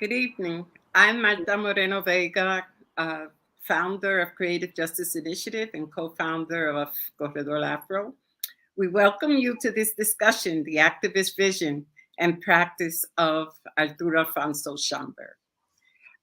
Good evening. I'm Marta Moreno Vega, founder of Creative Justice Initiative and co-founder of Corredor Afro. We welcome you to this discussion, the activist vision and practice of Arturo Alfonso Schomburg.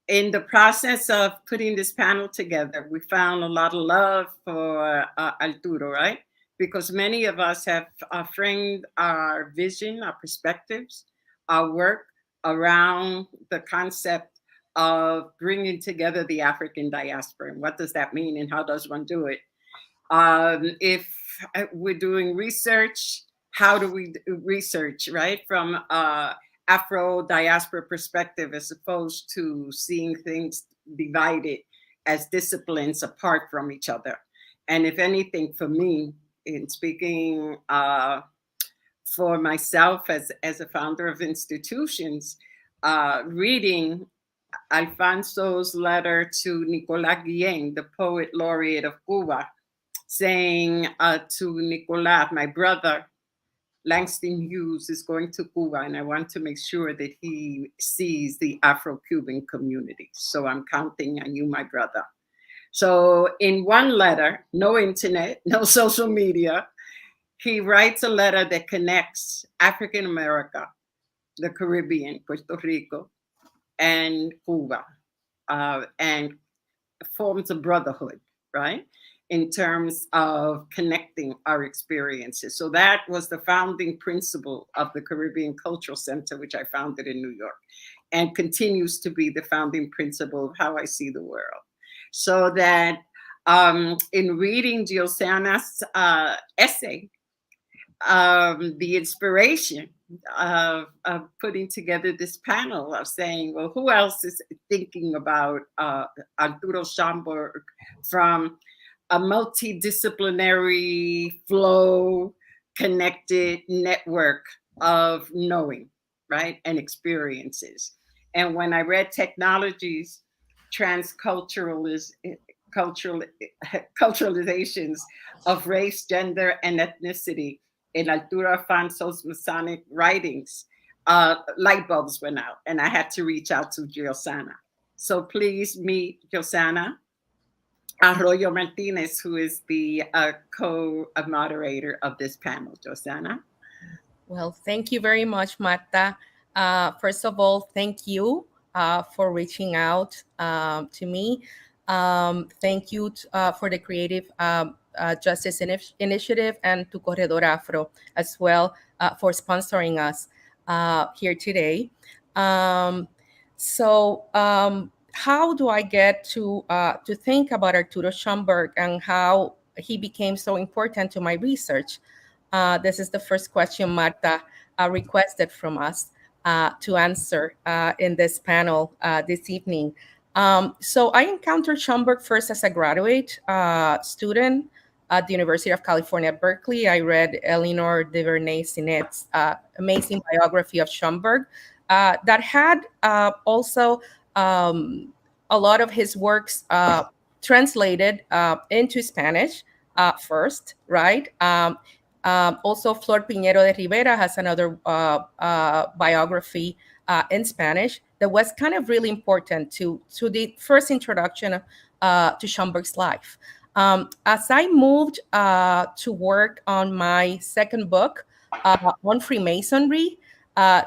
In the process of putting this panel together, we found a lot of love for Arturo, right? Because many of us have framed our vision, our perspectives, our work around the concept of bringing together the African diaspora. And what does that mean and how does one do it? If we're doing research, how do we research, right? From Afro diaspora perspective, as opposed to seeing things divided as disciplines apart from each other. And if anything, for me, in speaking for myself as a founder of institutions, reading Alfonso's letter to Nicolas Guillen, the poet laureate of Cuba, saying to Nicolas, my brother, Langston Hughes is going to Cuba, and I want to make sure that he sees the Afro-Cuban community. So I'm counting on you, my brother. So in one letter, no internet, no social media, he writes a letter that connects African America, the Caribbean, Puerto Rico, and Cuba, and forms a brotherhood, right? In terms of connecting our experiences. So that was the founding principle of the Caribbean Cultural Center, which I founded in New York, and continues to be the founding principle of how I see the world. So that in reading Giosana's essay, the inspiration of putting together this panel of saying, well, who else is thinking about Arturo Schomburg from a multidisciplinary flow connected network of knowing, right, and experiences. And when I read Technologies, culturalizations of race, gender, and ethnicity in Arturo Alfonso's Masonic writings, light bulbs went out, and I had to reach out to Giosana. So please meet Giosana Arroyo Martinez, who is the co-moderator of this panel. Giosana. Well, thank you very much, Marta. First of all, thank you for reaching out to me. Thank you for the Creative Justice Initiative and to Corredor Afro as well for sponsoring us here today. How do I get to think about Arturo Schomburg and how he became so important to my research? This is the first question Marta requested from us to answer in this panel this evening. So I encountered Schomburg first as a graduate student at the University of California, Berkeley. I read Eleanor DuVernay-Sinet's amazing biography of Schomburg that had also a lot of his works translated into Spanish first, right? Also, Flor Piñero de Rivera has another biography in Spanish that was kind of really important to the first introduction to Schomburg's life. As I moved to work on my second book on Freemasonry,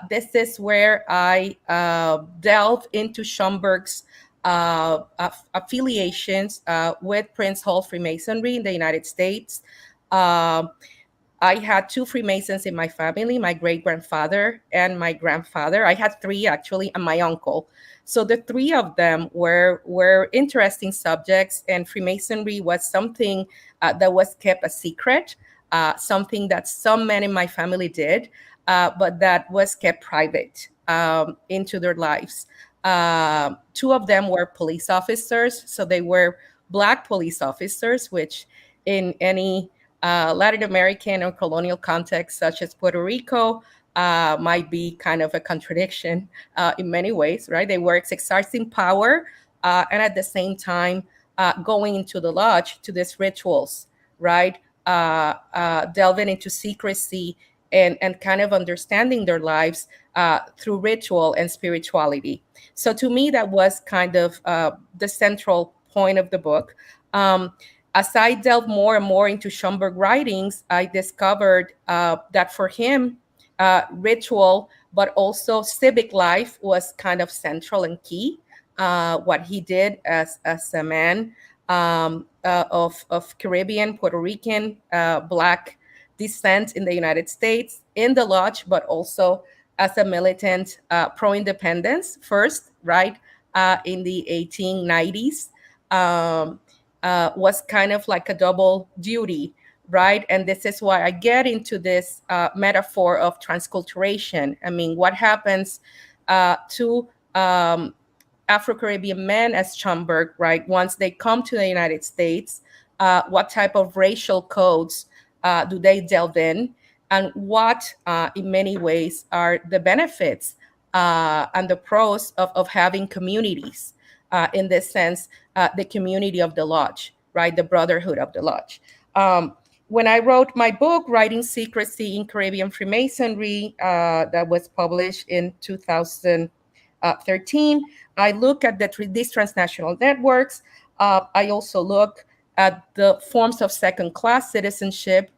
this is where I delved into Schomburg's affiliations with Prince Hall Freemasonry in the United States. I had two Freemasons in my family, my great-grandfather and my grandfather. I had three, actually, and my uncle. So the three of them were interesting subjects, and Freemasonry was something that was kept a secret, something that some men in my family did, but that was kept private into their lives. Two of them were police officers, so they were Black police officers, which in any Latin American or colonial context, such as Puerto Rico, might be kind of a contradiction in many ways, right? They were exercising power and at the same time going into the lodge to these rituals, right? Delving into secrecy and kind of understanding their lives through ritual and spirituality. So to me, that was kind of the central point of the book. As I delved more and more into Schomburg writings, I discovered that for him, ritual, but also civic life was kind of central and key. What he did as a man of Caribbean, Puerto Rican, Black descent in the United States, in the lodge, but also as a militant pro-independence first, right, in the 1890s. Was kind of like a double duty, right? And this is why I get into this metaphor of transculturation. I mean, what happens to Afro-Caribbean men as Schomburg, right? Once they come to the United States, what type of racial codes do they delve in? And what, in many ways, are the benefits and the pros of having communities? In this sense, the community of the lodge, right? The brotherhood of the lodge. When I wrote my book, Writing Secrecy in Caribbean Freemasonry, that was published in 2013, I look at these transnational networks. I also look at the forms of second-class citizenship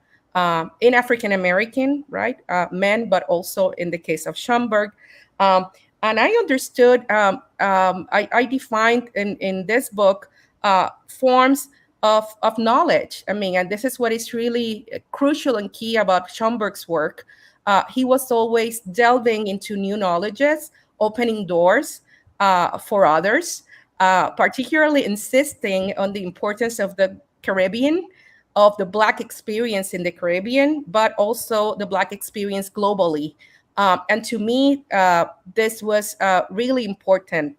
in African American, right, men, but also in the case of Schomburg. And I understood, I defined in this book forms of knowledge. I mean, and this is what is really crucial and key about Schomburg's work. He was always delving into new knowledges, opening doors for others, particularly insisting on the importance of the Caribbean, of the Black experience in the Caribbean, but also the Black experience globally. And to me, this was really important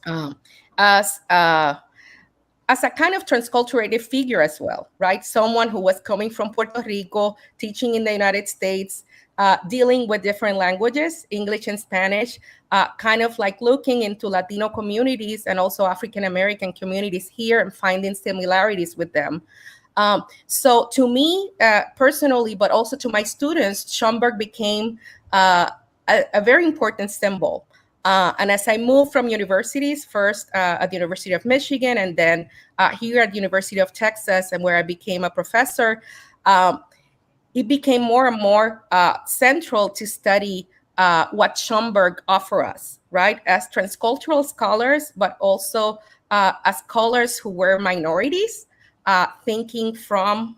um, as as a kind of transculturated figure as well, right? Someone who was coming from Puerto Rico, teaching in the United States, dealing with different languages, English and Spanish, kind of like looking into Latino communities and also African American communities here and finding similarities with them. So to me personally, but also to my students, Schomburg became a very important symbol. And as I moved from universities, first at the University of Michigan, and then here at the University of Texas, and where I became a professor, it became more and more central to study what Schomburg offer us, right? As transcultural scholars, but also as scholars who were minorities, thinking from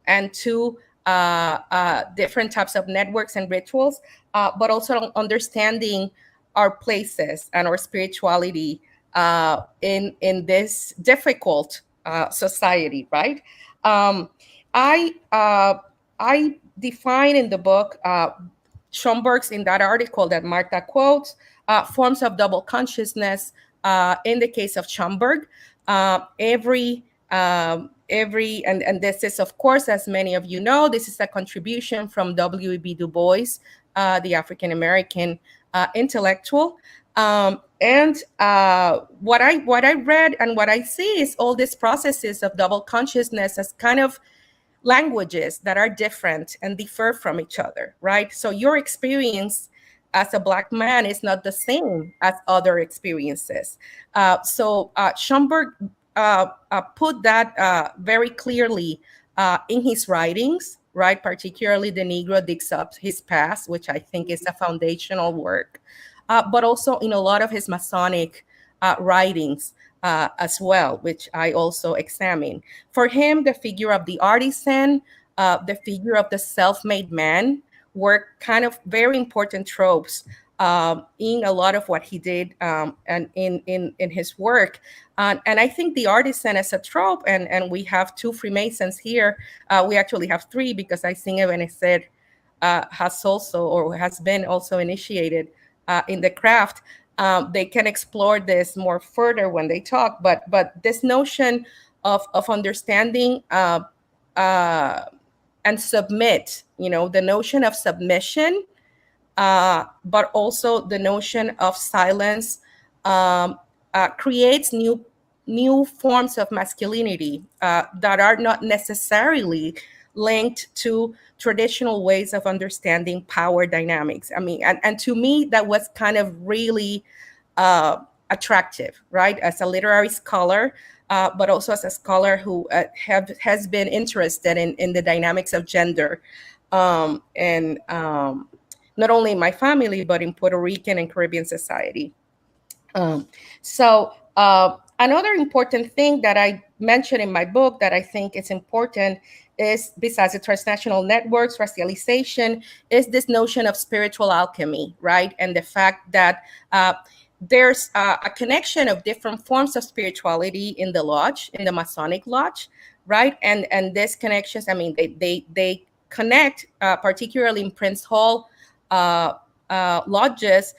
and to different types of networks and rituals, but also understanding our places and our spirituality in this difficult society, right? I define in the book Schomburg's, in that article that Marta quotes, forms of double consciousness. In the case of Schomburg, and this is, of course, as many of you know, this is a contribution from W.E.B. Du Bois, the African American intellectual. And what I read and what I see is all these processes of double consciousness as kind of languages that are different and differ from each other, right? So your experience as a Black man is not the same as other experiences. So Schomburg put that very clearly in his writings, right? Particularly The Negro Digs Up His Past, which I think is a foundational work, but also in a lot of his Masonic writings as well, which I also examine. For him, the figure of the artisan, the figure of the self-made man were kind of very important tropes in a lot of what he did and in his work. And I think the artisan as a trope, and we have two Freemasons here. We actually have three, because I think Ebenezer has also, or has been also initiated in the craft. They can explore this more further when they talk, but this notion of understanding and submit, the notion of submission, but also the notion of silence creates new forms of masculinity that are not necessarily linked to traditional ways of understanding power dynamics. I mean, and to me, that was kind of really attractive, right? As a literary scholar, but also as a scholar who has been interested in the dynamics of gender, and not only in my family, but in Puerto Rican and Caribbean society. So another important thing that I mentioned in my book that I think is important is, besides the transnational networks, racialization, is this notion of spiritual alchemy, right? And the fact that there's a connection of different forms of spirituality in the lodge, in the Masonic lodge, right? And these connections, I mean, they connect, particularly in Prince Hall lodges,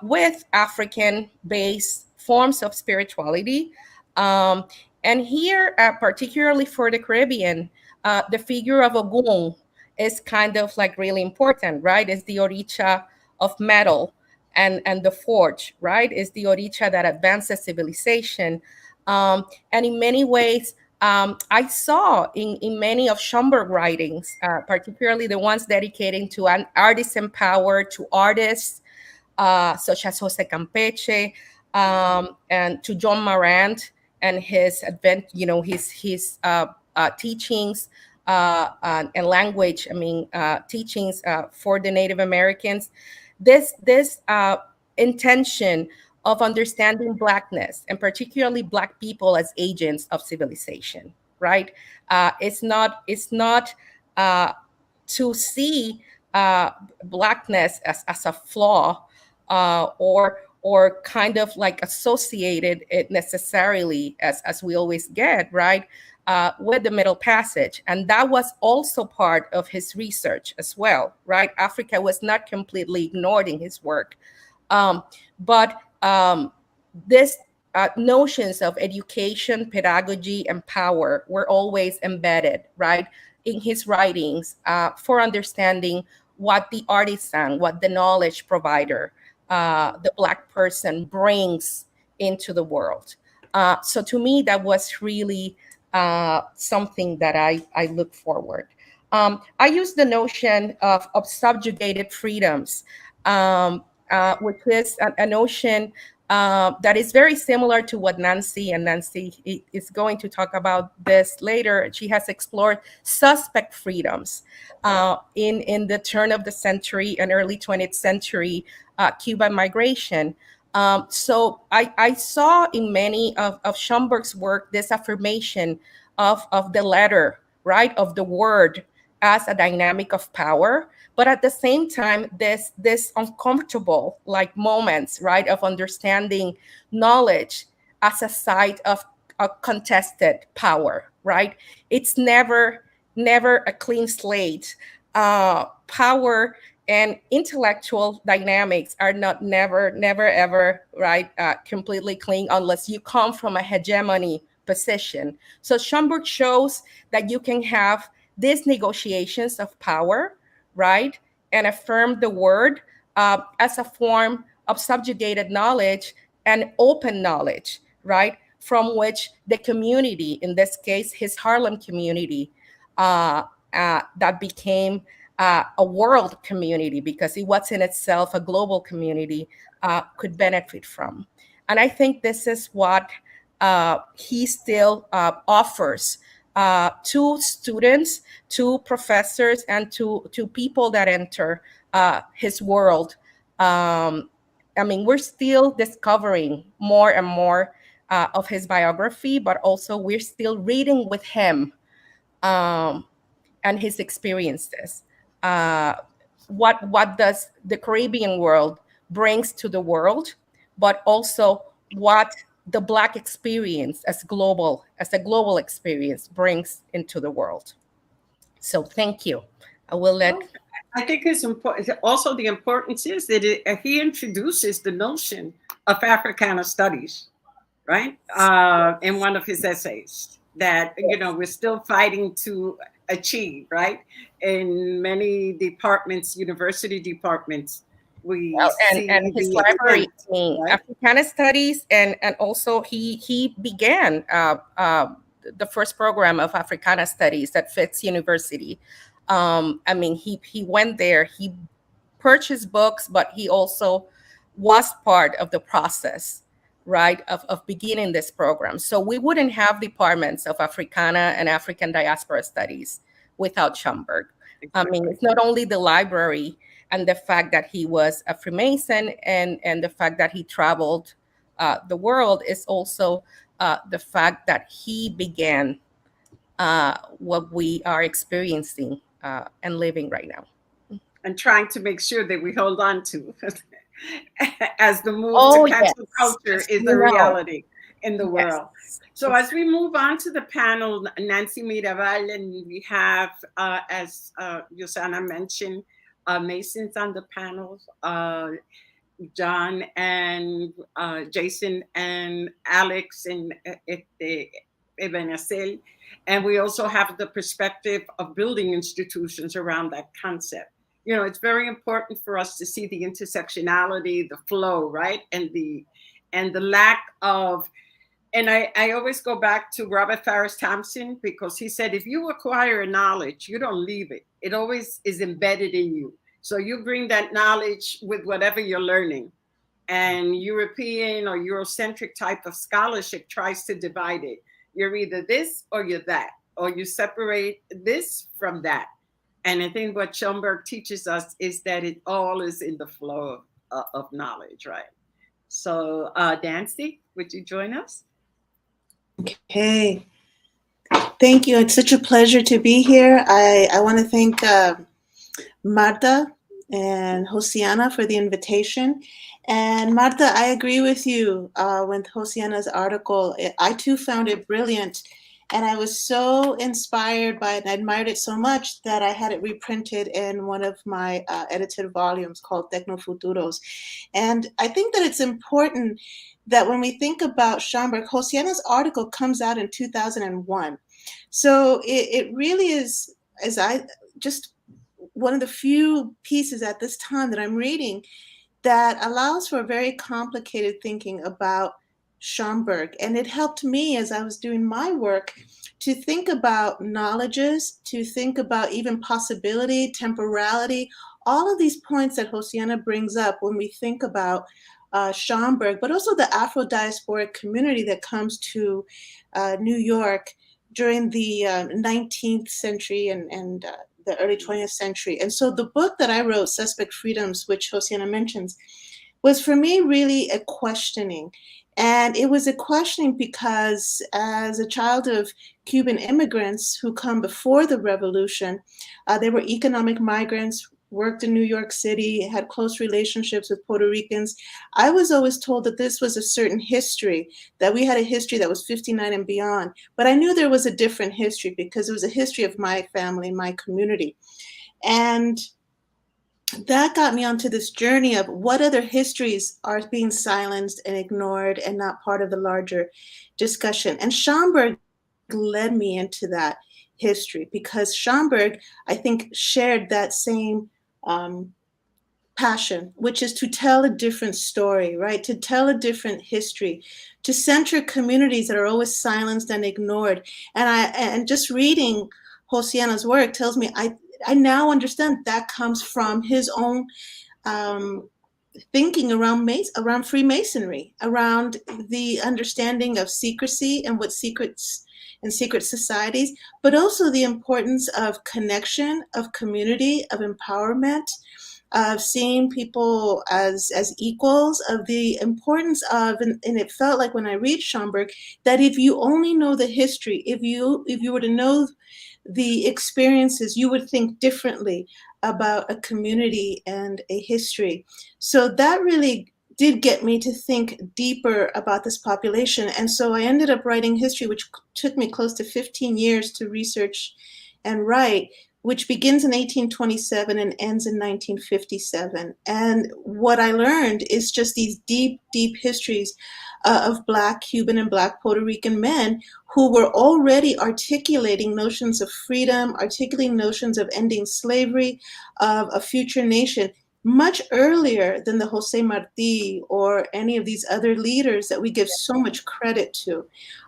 with African-based forms of spirituality. Um, and here, particularly for the Caribbean, the figure of Ogun is kind of like really important, right? It's the Orisha of metal and the forge, right? It's the Orisha that advances civilization. And in many ways, I saw in many of Schomburg writings, particularly the ones dedicating to an artisan power, to artists, such as Jose Campeche, and to John Marant and his teachings and language. I mean, teachings for the Native Americans. This intention of understanding Blackness, and particularly Black people as agents of civilization, right? It's not to see Blackness as a flaw, or kind of like associated it necessarily, as we always get, right, with the Middle Passage. And that was also part of his research as well, right? Africa was not completely ignored in his work. But this notions of education, pedagogy, and power were always embedded, right, in his writings, for understanding what the artisan, what the knowledge provider, the Black person brings into the world. So to me, that was really something that I look forward. I use the notion of subjugated freedoms, which is a notion that is very similar to what Nancy is going to talk about this later. She has explored suspect freedoms in the turn of the century and early 20th century Cuban migration. So I saw in many of Schomburg's work this affirmation of the letter, right, of the word as a dynamic of power, but at the same time, this uncomfortable like moments, right, of understanding knowledge as a site of a contested power, right? It's never a clean slate. Power and intellectual dynamics are not never ever, right, completely clean unless you come from a hegemony position. So Schomburg shows that you can have these negotiations of power, right, and affirm the word as a form of subjugated knowledge and open knowledge, right, from which the community, in this case, his Harlem community, that became a world community, because it was in itself a global community, could benefit from. And I think this is what he still offers to students, to professors, and to people that enter his world. I mean, we're still discovering more and more of his biography, but also we're still reading with him, and his experiences. What does the Caribbean world brings to the world, but also what the Black experience as a global experience brings into the world. So thank you. I will let. Well, I think it's important. Also, the importance is that he introduces the notion of Africana studies, right? In one of his essays that we're still fighting to achieve, right? In many departments, university departments, we Well, see and his the library, extent, right? Africana studies, and also he began the first program of Africana Studies at Fisk University. I mean, he went there, he purchased books, but he also was part of the process, right, of beginning this program. So we wouldn't have departments of Africana and African diaspora studies without Schomburg. I mean, Exactly. it's not only the library and the fact that he was a Freemason and the fact that he traveled the world, is also the fact that he began what we are experiencing and living right now. And trying to make sure that we hold on to as the move to Oh, cancel yes. culture Yes, is you a know. reality in the Yes. world. So as we move on to the panel, Nancy Mirabal, and we have, as Yosana mentioned, Masons on the panel, John and Jason and Alex and Ebenezer. And we also have the perspective of building institutions around that concept. You know, it's very important for us to see the intersectionality, the flow, right? And the lack of, and I always go back to Robert Farris Thompson, because he said, if you acquire a knowledge, you don't leave it. It always is embedded in you. So you bring that knowledge with whatever you're learning. And European or Eurocentric type of scholarship tries to divide it. You're either this or you're that, or you separate this from that. And I think what Schomburg teaches us is that it all is in the flow of knowledge, right? So, Dancy, would you join us? Okay. Thank you. It's such a pleasure to be here. I want to thank Marta and Josiana for the invitation. And Marta, I agree with you with Josiana's article. I too found it brilliant. And I was so inspired by it and I admired it so much that I had it reprinted in one of my edited volumes called Tecnofuturos. And I think that it's important that when we think about Schomburg, Josiana's article comes out in 2001. So it really is, as I just one of the few pieces at this time that I'm reading that allows for very complicated thinking about Schomburg. And it helped me as I was doing my work to think about knowledges, to think about even possibility, temporality, all of these points that Josiana brings up when we think about Schomburg, but also the Afro-diasporic community that comes to New York during the 19th century and the early 20th century. And so the book that I wrote, Suspect Freedoms, which Josiana mentions, was for me really a questioning. And it was a questioning because as a child of Cuban immigrants who come before the revolution, they were economic migrants, worked in New York City, had close relationships with Puerto Ricans. I was always told that this was a certain history, that we had a history that was 59 and beyond. But I knew there was a different history because it was a history of my family, my community. And that got me onto this journey of what other histories are being silenced and ignored and not part of the larger discussion. And Schomburg led me into that history because Schomburg, I think, shared that same passion, which is to tell a different story, right? To tell a different history, to center communities that are always silenced and ignored. And just reading Josiana's work tells me I now understand that comes from his own thinking around Freemasonry, around the understanding of secrecy and what secrets and secret societies, but also the importance of connection, of community, of empowerment, of seeing people as equals, of the importance of, and it felt like when I read Schomburg, that if you only know the history, if you were to know the experiences, you would think differently about a community and a history. So that really did get me to think deeper about this population. And so I ended up writing history, which took me close to 15 years to research and write, which begins in 1827 and ends in 1957. And what I learned is just these deep, deep histories of Black Cuban and Black Puerto Rican men who were already articulating notions of freedom, articulating notions of ending slavery, of a future nation, much earlier than the Jose Marti or any of these other leaders that we give so much credit to.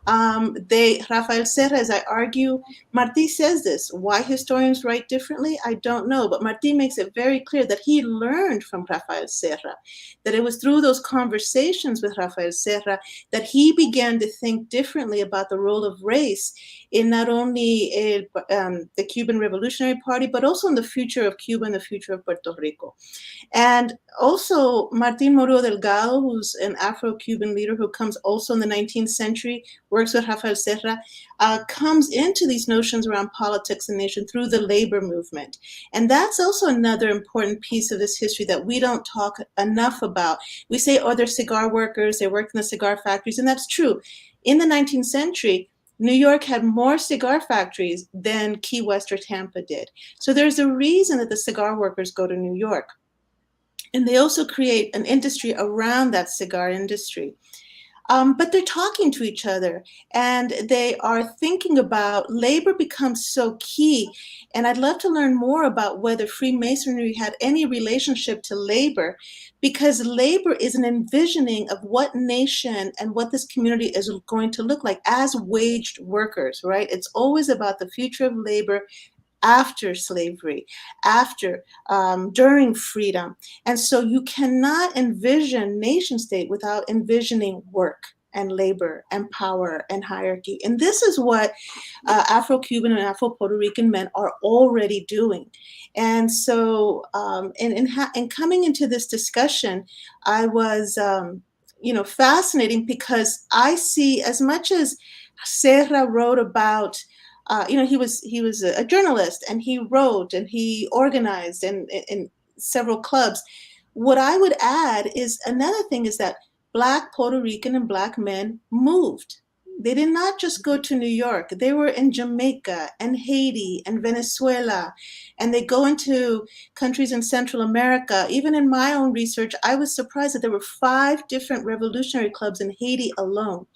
Rafael Serra, as I argue, Marti says this. Why historians write differently, I don't know, but Marti makes it very clear that he learned from Rafael Serra, that it was through those conversations with Rafael Serra that he began to think differently about the role of race in not only the Cuban Revolutionary Party, but also in the future of Cuba and the future of Puerto Rico. And also Martin Moro Delgado, who's an Afro-Cuban leader who comes also in the 19th century, works with Rafael Serra, comes into these notions around politics and nation through the labor movement. And that's also another important piece of this history that we don't talk enough about. We say, oh, they're cigar workers, they worked in the cigar factories, and that's true. In the 19th century, New York had more cigar factories than Key West or Tampa did. So there's a reason that the cigar workers go to New York. And they also create an industry around that cigar industry. But they're talking to each other and they are thinking about labor becomes so key. And I'd love to learn more about whether Freemasonry had any relationship to labor, because labor is an envisioning of what nation and what this community is going to look like as waged workers, right? It's always about the future of labor after slavery, during freedom. And so you cannot envision nation state without envisioning work and labor and power and hierarchy. And this is what Afro-Cuban and Afro-Puerto Rican men are already doing. And so in coming into this discussion, I was fascinating because I see, as much as Serra wrote about he was a journalist, and he wrote and he organized in several clubs. What I would add is another thing is that Black Puerto Rican and Black men moved. They did not just go to New York. They were in Jamaica and Haiti and Venezuela, and they go into countries in Central America. Even in my own research, I was surprised that there were 5 different revolutionary clubs in Haiti alone.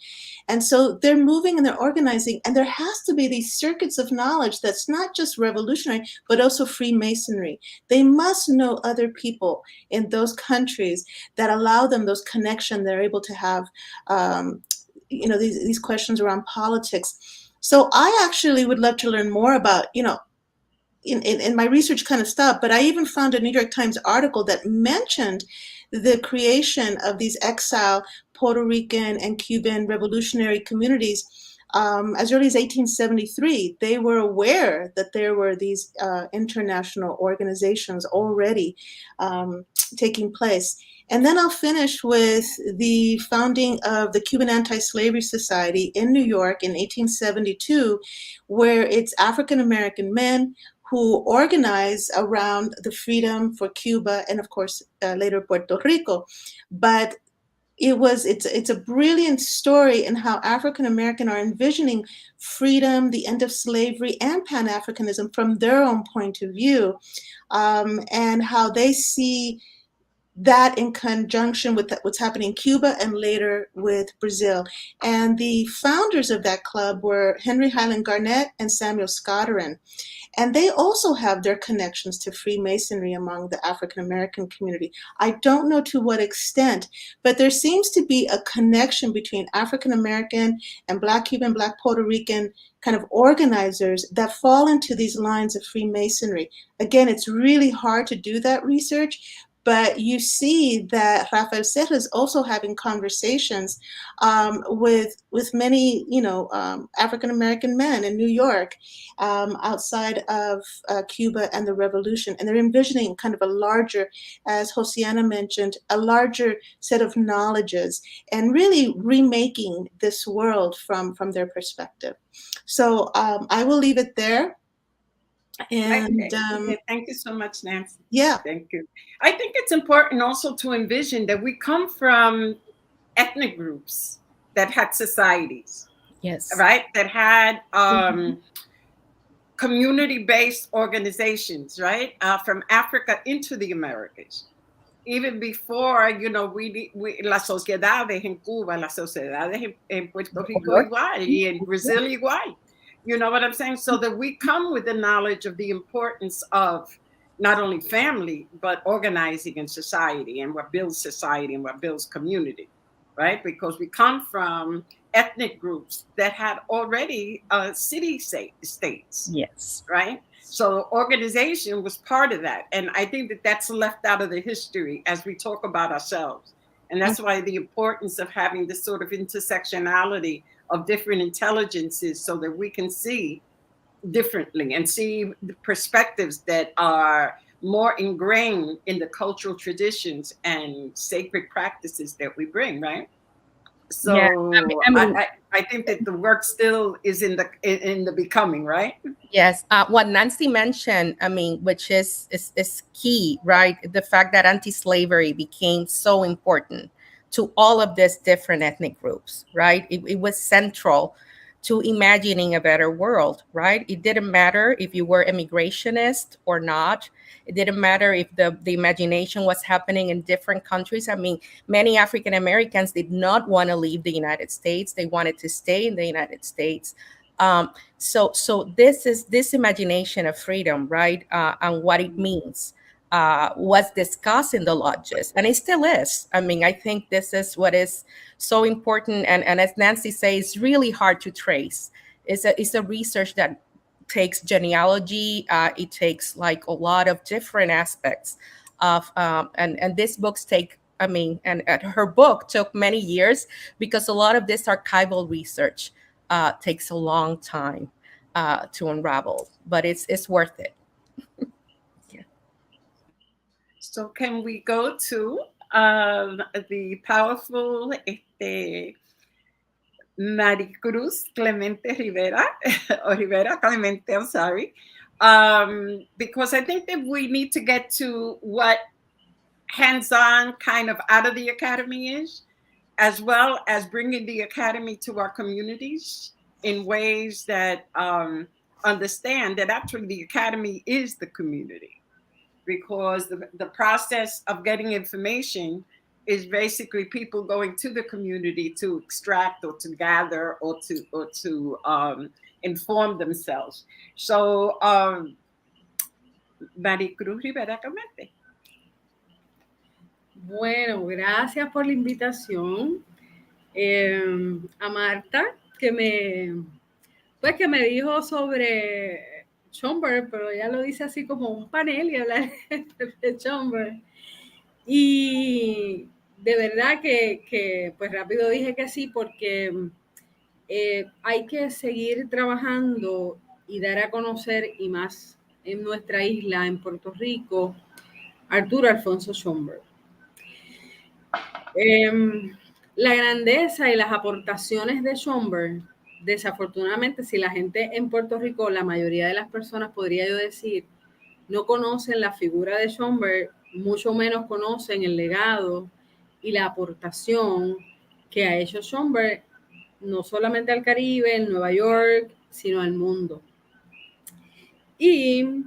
And so they're moving and they're organizing, and there has to be these circuits of knowledge that's not just revolutionary, but also Freemasonry. They must know other people in those countries that allow them those connections. They're able to have, these questions around politics. So I actually would love to learn more about, in my research kind of stopped, but I even found a New York Times article that mentioned the creation of these exile Puerto Rican and Cuban revolutionary communities as early as 1873. They were aware that there were these international organizations already taking place. And then I'll finish with the founding of the Cuban Anti-Slavery Society in New York in 1872, where it's African-American men who organize around the freedom for Cuba and, of course, later Puerto Rico. But it's a brilliant story in how African American are envisioning freedom, the end of slavery, and Pan-Africanism from their own point of view, and how they see that in conjunction with what's happening in Cuba and later with Brazil. And the founders of that club were Henry Highland Garnett and Samuel Scotterin. And they also have their connections to Freemasonry among the African-American community. I don't know to what extent, but there seems to be a connection between African-American and Black Cuban, Black Puerto Rican kind of organizers that fall into these lines of Freemasonry. Again, it's really hard to do that research, but you see that Rafael Serra is also having conversations with many, African-American men in New York outside of Cuba and the revolution. And they're envisioning kind of a larger, as Josiana mentioned, a larger set of knowledges and really remaking this world from their perspective. So I will leave it there. And thank you so much, Nancy. Yeah. Thank you. I think it's important also to envision that we come from ethnic groups that had societies. Yes. Right? That had community-based organizations, right? From Africa into the Americas. Even before, las sociedades en Cuba, las sociedades en Puerto Rico igual, y en Brazil igual. You know what I'm saying? So that we come with the knowledge of the importance of not only family, but organizing in society, and what builds society and what builds community, right? Because we come from ethnic groups that had already city states, Yes. right? So organization was part of that. And I think that that's left out of the history as we talk about ourselves. And that's why the importance of having this sort of intersectionality of different intelligences so that we can see differently and see the perspectives that are more ingrained in the cultural traditions and sacred practices that we bring, right? Yeah. So I mean, I think that the work still is in the becoming, right? yes, what Nancy mentioned, I mean, which is key, right? The fact that anti-slavery became so important to all of these different ethnic groups, right? It was central to imagining a better world, right? It didn't matter if you were immigrationist or not. It didn't matter if the imagination was happening in different countries. I mean, many African Americans did not want to leave the United States. They wanted to stay in the United States. So this is this imagination of freedom, right, and what it means was discussed in the lodges, and it still is. I mean, I think this is what is so important, and as Nancy says, it's really hard to trace. It's a research that takes genealogy. It takes like a lot of different aspects of, and these books take. I mean, and her book took many years because a lot of this archival research takes a long time to unravel, but it's worth it. Yeah. So can we go to the powerful Maricruz Clemente Rivera, or Rivera Clemente, I'm sorry, because I think that we need to get to what hands-on kind of out of the academy is, as well as bringing the academy to our communities in ways that understand that actually the academy is the community, because the process of getting information is basically people going to the community to extract or to gather or to inform themselves. So Maricruz Rivera Clemente. Bueno, gracias por la invitación. A Marta, que me dijo sobre Schomburg, pero ella lo dice así como un panel y hablar de Schomburg. Y de verdad que pues rápido dije que sí, porque hay que seguir trabajando y dar a conocer, y más en nuestra isla, en Puerto Rico, Arturo Alfonso Schomburg. La grandeza y las aportaciones de Schomburg, desafortunadamente, si la gente en Puerto Rico, la mayoría de las personas, podría yo decir, no conocen la figura de Schomburg, mucho menos conocen el legado y la aportación que ha hecho Schomburg, no solamente al Caribe, en Nueva York, sino al mundo. Y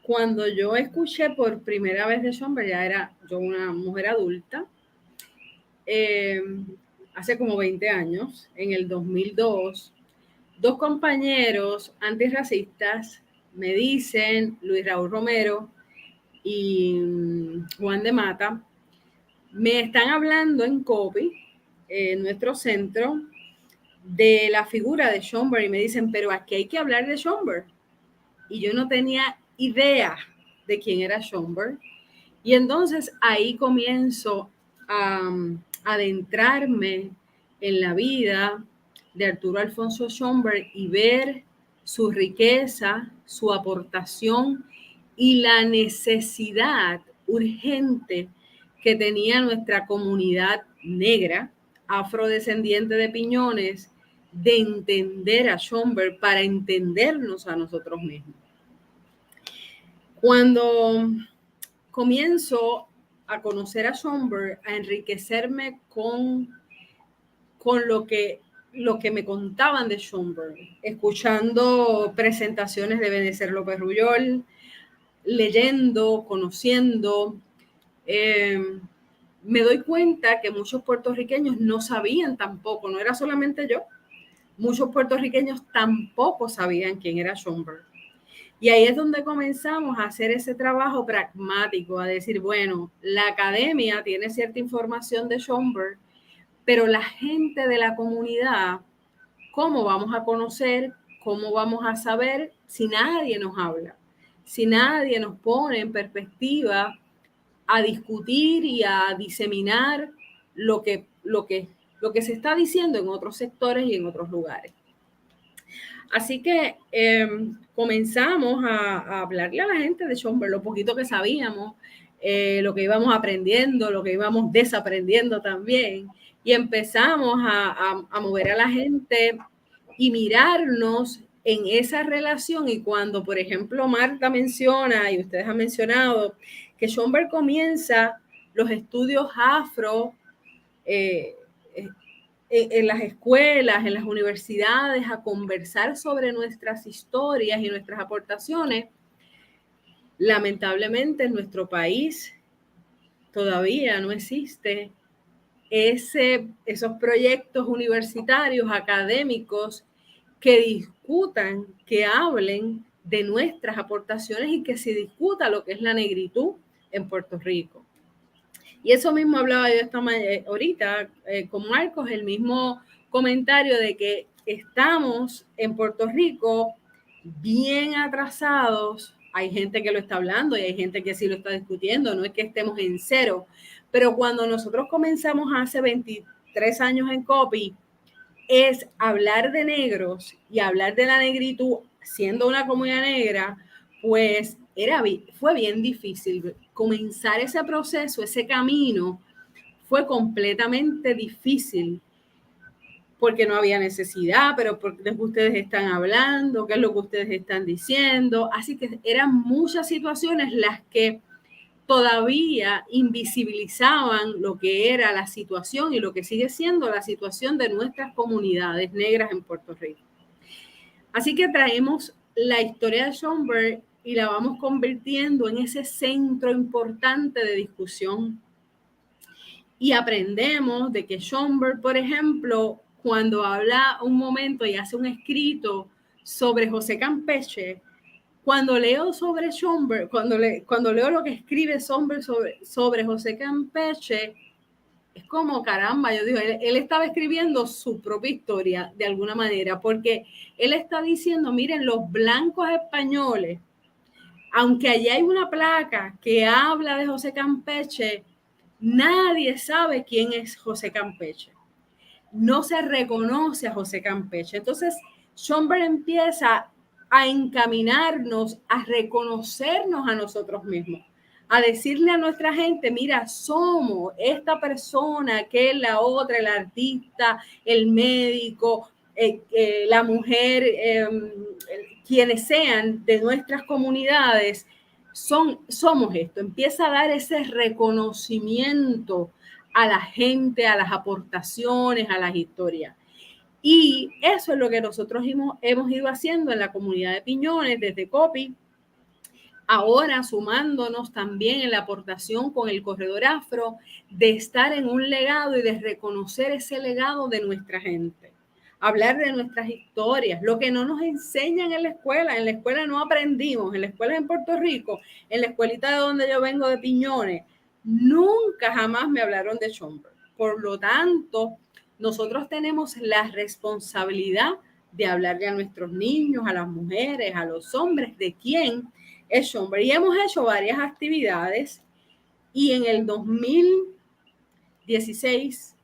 cuando yo escuché por primera vez de Schomburg, ya era yo una mujer adulta, hace como 20 años, en el 2002, dos compañeros antirracistas me dicen, Luis Raúl Romero y Juan de Mata, me están hablando en COPI, en nuestro centro, de la figura de Schomburg, y me dicen, pero aquí hay que hablar de Schomburg. Y yo no tenía idea de quién era Schomburg. Y entonces ahí comienzo a adentrarme en la vida de Arturo Alfonso Schomburg y ver su riqueza, su aportación y la necesidad urgente que tenía nuestra comunidad negra, afrodescendiente de Piñones, de entender a Schomburg para entendernos a nosotros mismos. Cuando comienzo a conocer a Schomburg, a enriquecerme con lo que me contaban de Schomburg, escuchando presentaciones de Benecer López Rullol, leyendo, conociendo, me doy cuenta que muchos puertorriqueños no sabían tampoco, no era solamente yo, muchos puertorriqueños tampoco sabían quién era Schomburg. Y ahí es donde comenzamos a hacer ese trabajo pragmático, a decir, bueno, la academia tiene cierta información de Schomburg, pero la gente de la comunidad, ¿cómo vamos a conocer? ¿Cómo vamos a saber si nadie nos habla? Si nadie nos pone en perspectiva a discutir y a diseminar lo que se está diciendo en otros sectores y en otros lugares. Así que comenzamos a hablarle a la gente de Schomburg, lo poquito que sabíamos, lo que íbamos aprendiendo, lo que íbamos desaprendiendo también, y empezamos a mover a la gente y mirarnos en esa relación. Y cuando, por ejemplo, Marta menciona, y ustedes han mencionado, que Schomburg comienza los estudios afro en las escuelas, en las universidades, a conversar sobre nuestras historias y nuestras aportaciones, lamentablemente en nuestro país todavía no existe esos proyectos universitarios, académicos, que discutan, que hablen de nuestras aportaciones y que se discuta lo que es la negritud en Puerto Rico. Y eso mismo hablaba yo ahorita con Marcos, el mismo comentario de que estamos en Puerto Rico bien atrasados. Hay gente que lo está hablando y hay gente que sí lo está discutiendo, no es que estemos en cero, pero cuando nosotros comenzamos hace 23 años en COPI, es hablar de negros y hablar de la negritud siendo una comunidad negra, pues fue bien difícil. Comenzar ese proceso, ese camino, fue completamente difícil porque no había necesidad, pero porque es que ustedes están hablando, qué es lo que ustedes están diciendo. Así que eran muchas situaciones las que todavía invisibilizaban lo que era la situación y lo que sigue siendo la situación de nuestras comunidades negras en Puerto Rico. Así que traemos la historia de Schomburg y la vamos convirtiendo en ese centro importante de discusión. Y aprendemos de que Schomburg, por ejemplo, cuando habla un momento y hace un escrito sobre José Campeche, cuando leo sobre Schomburg, cuando leo lo que escribe Schomburg sobre José Campeche, es como, caramba, yo digo, él estaba escribiendo su propia historia de alguna manera, porque él está diciendo, miren, los blancos españoles, aunque allí hay una placa que habla de José Campeche, nadie sabe quién es José Campeche. No se reconoce a José Campeche. Entonces, Schomburg empieza a encaminarnos, a reconocernos a nosotros mismos, a decirle a nuestra gente, mira, somos esta persona, aquel, la otra, el artista, el médico, la mujer, quienes sean de nuestras comunidades, somos esto. Empieza a dar ese reconocimiento a la gente, a las aportaciones, a las historias. Y eso es lo que nosotros hemos ido haciendo en la comunidad de Piñones desde COPI, ahora sumándonos también en la aportación con el corredor afro, de estar en un legado y de reconocer ese legado de nuestra gente. Hablar de nuestras historias, lo que no nos enseñan en la escuela no aprendimos, en la escuela en Puerto Rico, en la escuelita de donde yo vengo de Piñones, nunca jamás me hablaron de Schomburg. Por lo tanto, nosotros tenemos la responsabilidad de hablarle a nuestros niños, a las mujeres, a los hombres, de quién es Schomburg. Y hemos hecho varias actividades y en el 2016,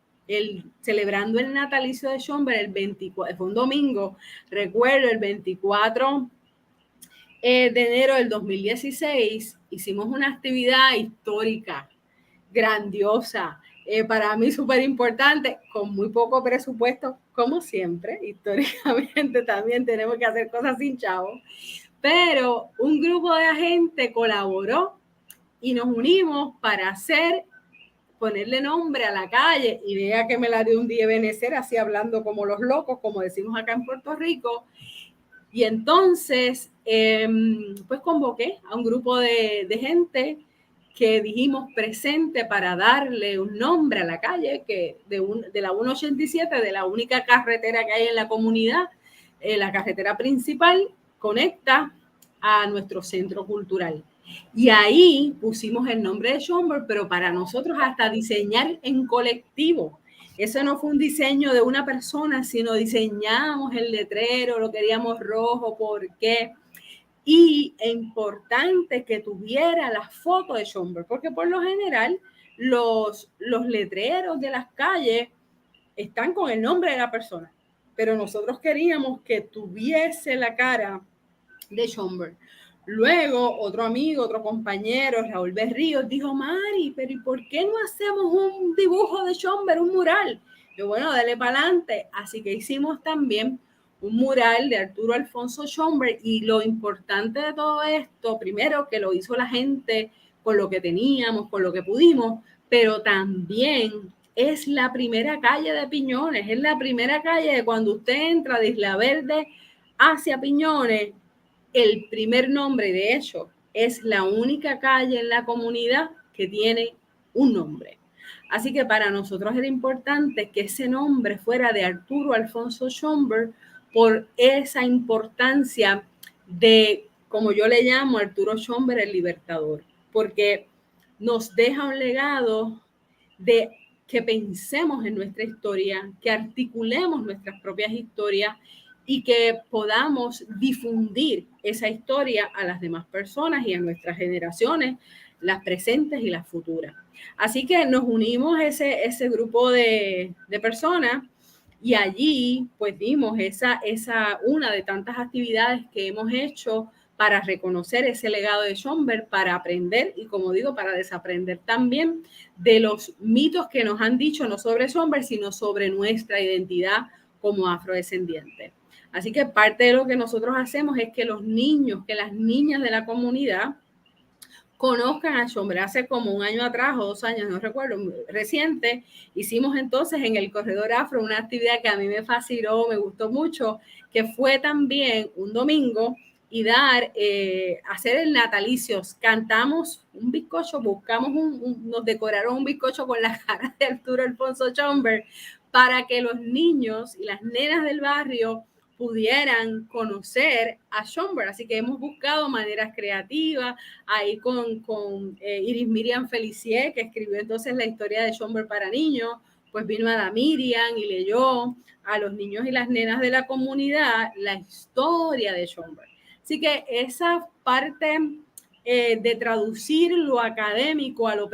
celebrando el natalicio de Schomburg, el 24, fue un domingo, recuerdo, el 24 de enero del 2016, hicimos una actividad histórica, grandiosa, para mí súper importante, con muy poco presupuesto, como siempre. Históricamente también tenemos que hacer cosas sin chavo, pero un grupo de gente colaboró y nos unimos para ponerle nombre a la calle, y vea que me la dio un día Benecer, así hablando como los locos, como decimos acá en Puerto Rico. Y entonces, pues convoqué a un grupo de gente que dijimos presente para darle un nombre a la calle, que de la 187, de la única carretera que hay en la comunidad, la carretera principal, conecta a nuestro centro cultural. Y ahí pusimos el nombre de Schomburg, pero para nosotros hasta diseñar en colectivo. Eso no fue un diseño de una persona, sino diseñamos el letrero, lo queríamos rojo, ¿por qué? Y es importante que tuviera la foto de Schomburg, porque por lo general los letreros de las calles están con el nombre de la persona, pero nosotros queríamos que tuviese la cara de Schomburg. Luego, otro amigo, otro compañero, Raúl Berríos, dijo, Mari, pero ¿y por qué no hacemos un dibujo de Schomburg, un mural? Yo, bueno, dale para adelante. Así que hicimos también un mural de Arturo Alfonso Schomburg, y lo importante de todo esto, primero, que lo hizo la gente con lo que teníamos, con lo que pudimos, pero también es la primera calle de Piñones, es la primera calle de cuando usted entra de Isla Verde hacia Piñones. El primer nombre, de hecho, es la única calle en la comunidad que tiene un nombre. Así que para nosotros era importante que ese nombre fuera de Arturo Alfonso Schomburg, por esa importancia de, como yo le llamo, Arturo Schomburg el libertador, porque nos deja un legado de que pensemos en nuestra historia, que articulemos nuestras propias historias y que podamos difundir esa historia a las demás personas y a nuestras generaciones, las presentes y las futuras. Así que nos unimos ese grupo de personas, y allí pues dimos esa una de tantas actividades que hemos hecho para reconocer ese legado de Schomburg, para aprender y, como digo, para desaprender también de los mitos que nos han dicho, no sobre Schomburg, sino sobre nuestra identidad como afrodescendientes. Así que parte de lo que nosotros hacemos es que los niños, que las niñas de la comunidad conozcan a Schomburg. Hace como un año atrás o 2 años, no recuerdo, reciente, hicimos entonces en el Corredor Afro una actividad que a mí me fascinó, me gustó mucho, que fue también un domingo y hacer el natalicio. Cantamos un bizcocho, buscamos nos decoraron un bizcocho con la cara de Arturo Alfonso Schomburg para que los niños y las nenas del barrio pudieran conocer a Schomburg. Así que hemos buscado maneras creativas, ahí con Iris Miriam Felicier, que escribió entonces la historia de Schomburg para niños, pues vino a Miriam y leyó a los niños y las nenas de la comunidad la historia de Schomburg. Así que esa parte de traducir lo académico a lo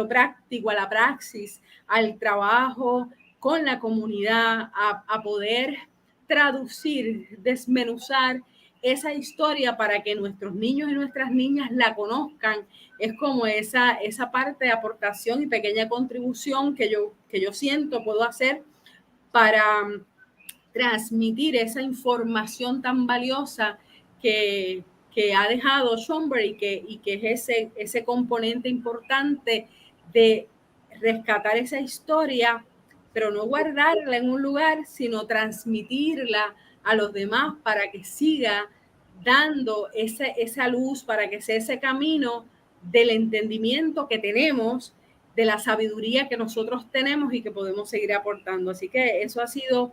práctico, a la praxis, al trabajo con la comunidad, a poder traducir, desmenuzar esa historia para que nuestros niños y nuestras niñas la conozcan, es como esa parte de aportación y pequeña contribución que yo siento puedo hacer para transmitir esa información tan valiosa que ha dejado Schomburg y que es ese componente importante de rescatar esa historia, pero no guardarla en un lugar, sino transmitirla a los demás para que siga dando esa luz, para que sea ese camino del entendimiento que tenemos, de la sabiduría que nosotros tenemos y que podemos seguir aportando. Así que eso ha sido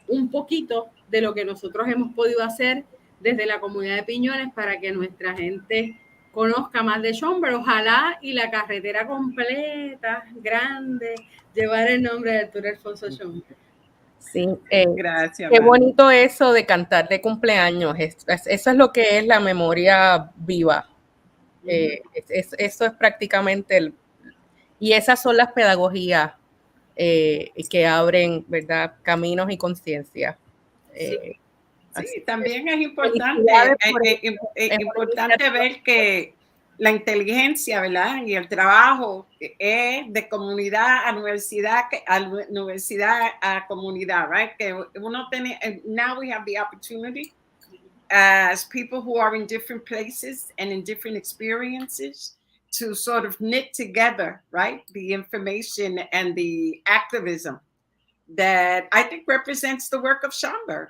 un poquito de lo que nosotros hemos podido hacer desde la comunidad de Piñones para que nuestra gente conozca más de Schomburg. Ojalá y la carretera completa, grande, llevar el nombre de Arturo Alfonso Schomburg. Sí, Gracias. Qué bonito eso de cantar de cumpleaños. Eso es lo que es la memoria viva. Eso es prácticamente y esas son las pedagogías que abren, ¿verdad?, caminos y conciencia. Sí, también es importante ver que la inteligencia, ¿verdad?, y el trabajo es de comunidad a universidad a comunidad, right? Que uno tiene, now we have the opportunity as people who are in different places and in different experiences to sort of knit together, right, the information and the activism that I think represents the work of Schomburg.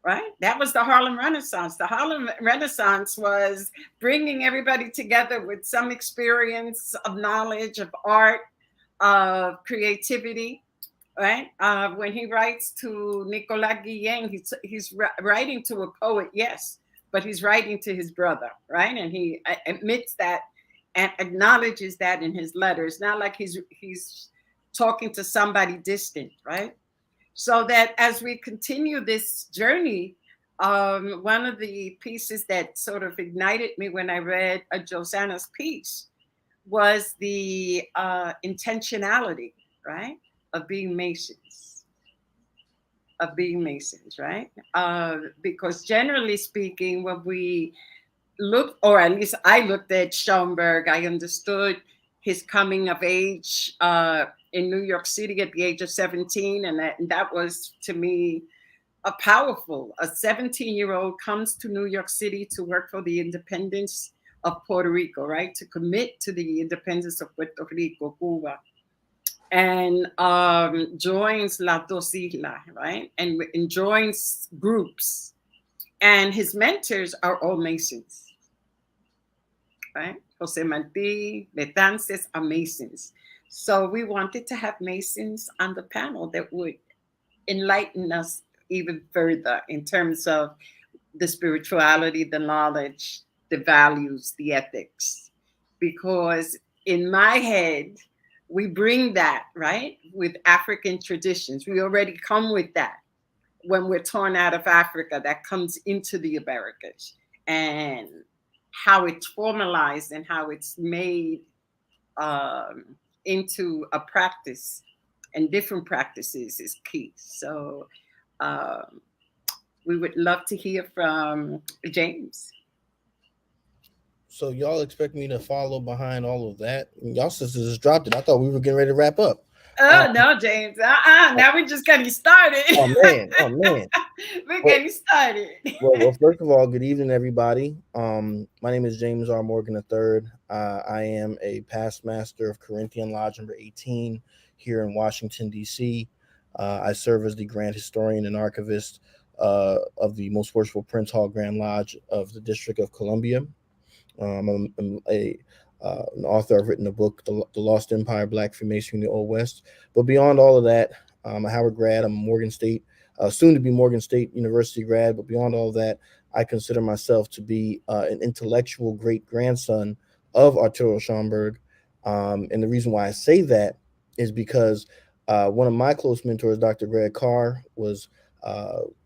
Right? That was the Harlem Renaissance. The Harlem Renaissance was bringing everybody together with some experience of knowledge, of art, of creativity, right? When he writes to Nicolas Guillen, he's writing to a poet, yes, but he's writing to his brother, right? And he admits that and acknowledges that in his letter. It's not like he's talking to somebody distant, right? So that as we continue this journey, one of the pieces that sort of ignited me when I read Josanna's piece was the intentionality, right, of being Masons, right? Because generally speaking, when we look, or at least I looked at Schomburg, I understood his coming of age in New York City at the age of 17. And that was, to me, a 17-year-old comes to New York City to work for the independence of Puerto Rico, right? To commit to the independence of Puerto Rico, Cuba, and joins La Dos Islas, right? And joins groups. And his mentors are all Masons, right? Jose Marti, Betances are Masons. So we wanted to have Masons on the panel that would enlighten us even further in terms of the spirituality, the knowledge, the values, the ethics. Because in my head, we bring that, right, with African traditions. We already come with that when we're torn out of Africa, that comes into the Americas. And how it's formalized and how it's made into a practice and different practices is key. So we would love to hear from James. So y'all expect me to follow behind all of that? Y'all sisters just dropped it. I thought we were getting ready to wrap up. Oh no, James. Now we're just getting started. Oh man, oh man. We're getting started. Well, first of all, good evening, everybody. My name is James R. Morgan III. I am a past master of Corinthian Lodge number 18 here in Washington, D.C. I serve as the Grand Historian and Archivist of the Most Worshipful Prince Hall Grand Lodge of the District of Columbia. I'm an author. I've written a book, The Lost Empire, Black Freemasonry in the Old West. But beyond all of that, I'm a Howard grad. I'm a Morgan State, soon to be Morgan State University grad. But beyond all of that, I consider myself to be an intellectual great-grandson of Arturo Schomburg. And the reason why I say that is because one of my close mentors, Dr. Greg Carr, was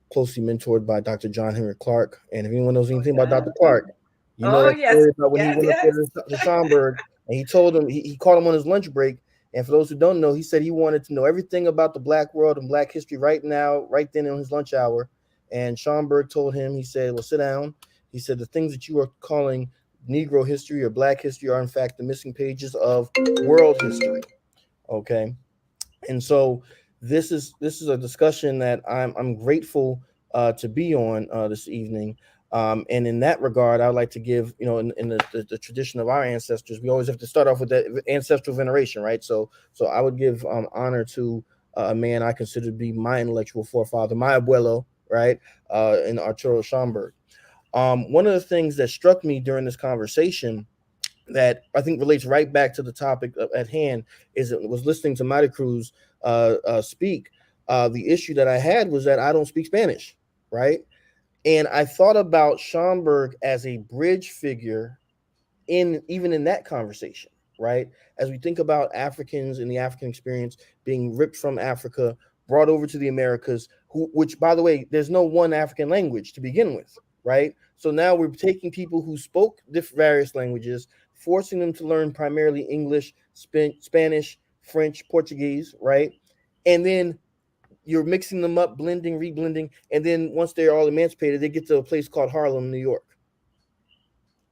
closely mentored by Dr. John Henry Clark. And if anyone knows anything about Dr. Clark, you know that story about when he went up there to Schomburg and he told him, he called him on his lunch break. And for those who don't know, he said he wanted to know everything about the Black world and Black history right now, right then in his lunch hour. And Schomburg told him, he said, well, sit down. He said, the things that you are calling Negro history or Black history are in fact the missing pages of world history. Okay. And so this is a discussion that I'm grateful to be on this evening. And in that regard, I would like to give, in the tradition of our ancestors, we always have to start off with that ancestral veneration, right? So I would give honor to a man I consider to be my intellectual forefather, my abuelo, right, in Arturo Schomburg. One of the things that struck me during this conversation that I think relates right back to the topic at hand is it was listening to Marta Cruz speak. The issue that I had was that I don't speak Spanish, right? And I thought about Schomburg as a bridge figure even in that conversation, right? As we think about Africans and the African experience being ripped from Africa, brought over to the Americas, which, by the way, there's no one African language to begin with, right? So now we're taking people who spoke various languages, forcing them to learn primarily English, Spanish, French, Portuguese, right? And then you're mixing them up, blending, reblending, and then once they're all emancipated, they get to a place called Harlem, New York.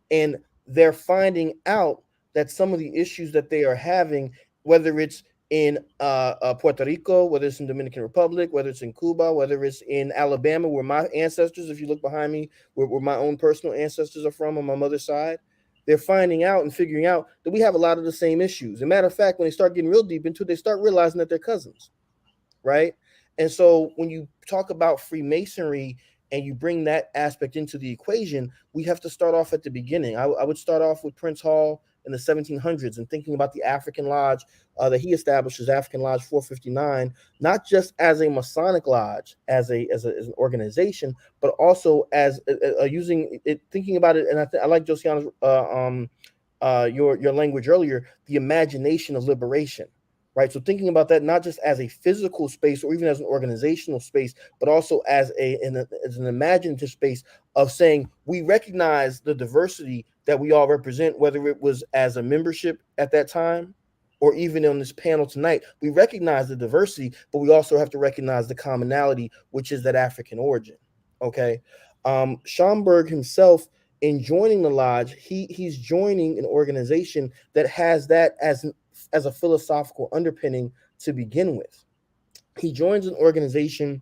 And they're finding out that some of the issues that they are having, whether it's in Puerto Rico, whether it's in Dominican Republic, whether it's in Cuba, whether it's in Alabama, where my ancestors, if you look behind me, where my own personal ancestors are from on my mother's side, they're finding out and figuring out that we have a lot of the same issues. As a matter of fact, when they start getting real deep into it, they start realizing that they're cousins, right? And so when you talk about Freemasonry and you bring that aspect into the equation, we have to start off at the beginning. I would start off with Prince Hall in the 1700s, and thinking about the African Lodge that he establishes, African Lodge 459, not just as a Masonic lodge, as an organization, but also as using it, thinking about it. And I like Josiana's your language earlier, the imagination of liberation, right? So thinking about that not just as a physical space or even as an organizational space, but also as as an imaginative space of saying we recognize the diversity that we all represent, whether it was as a membership at that time or even on this panel tonight. We recognize the diversity, but we also have to recognize the commonality, which is that African origin. Okay. Schomburg himself, in joining the lodge, he's joining an organization that has that as a philosophical underpinning to begin with. He joins an organization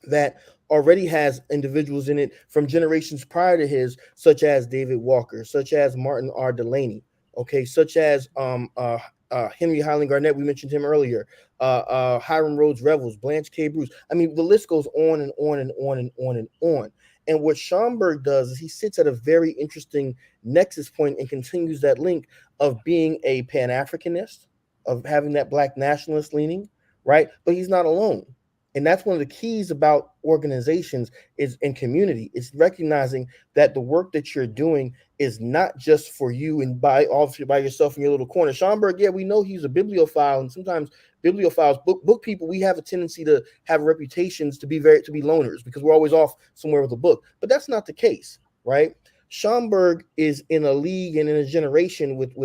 that already has individuals in it from generations prior to his, such as David Walker, such as Martin R. Delaney, okay, such as Henry Highland Garnett, we mentioned him earlier, Hiram Rhodes Revels, Blanche K. Bruce. I mean, the list goes on and on and on and on and on. And what Schomburg does is he sits at a very interesting nexus point and continues that link of being a Pan-Africanist, of having that Black nationalist leaning, right? But he's not alone. And that's one of the keys about organizations is in community. It's recognizing that the work that you're doing is not just for you and by yourself in your little corner. Schomburg, yeah, we know he's a bibliophile, and sometimes bibliophiles, book people, we have a tendency to have reputations to be loners because we're always off somewhere with a book. But that's not the case, right? Schomburg is in a league and in a generation with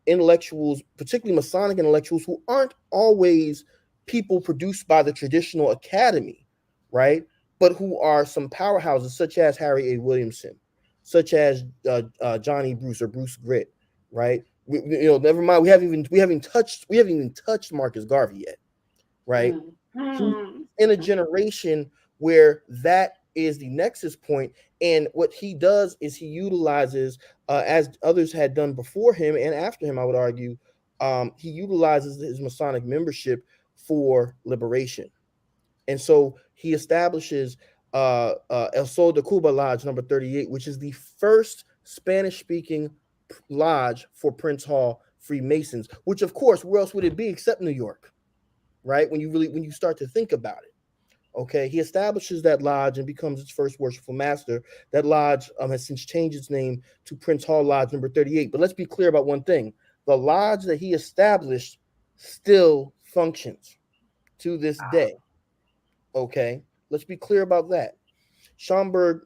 intellectuals, particularly Masonic intellectuals, who aren't always people produced by the traditional academy, right? But who are some powerhouses such as Harry A. Williamson, such as Johnny Bruce or Bruce Grit, right? Never mind. We haven't even touched Marcus Garvey yet, right? Mm-hmm. In a generation where that is the nexus point, and what he does is he utilizes, as others had done before him and after him, I would argue, he utilizes his Masonic membership for liberation. And so he establishes El Sol de Cuba Lodge number 38, which is the first Spanish-speaking lodge for Prince Hall Freemasons, which of course, where else would it be except New York, right? When you start to think about it. Okay, he establishes that lodge and becomes its first worshipful master. That lodge has since changed its name to Prince Hall Lodge number 38. But let's be clear about one thing. The lodge that he established still functions to this day. Okay, let's be clear about that. Schomburg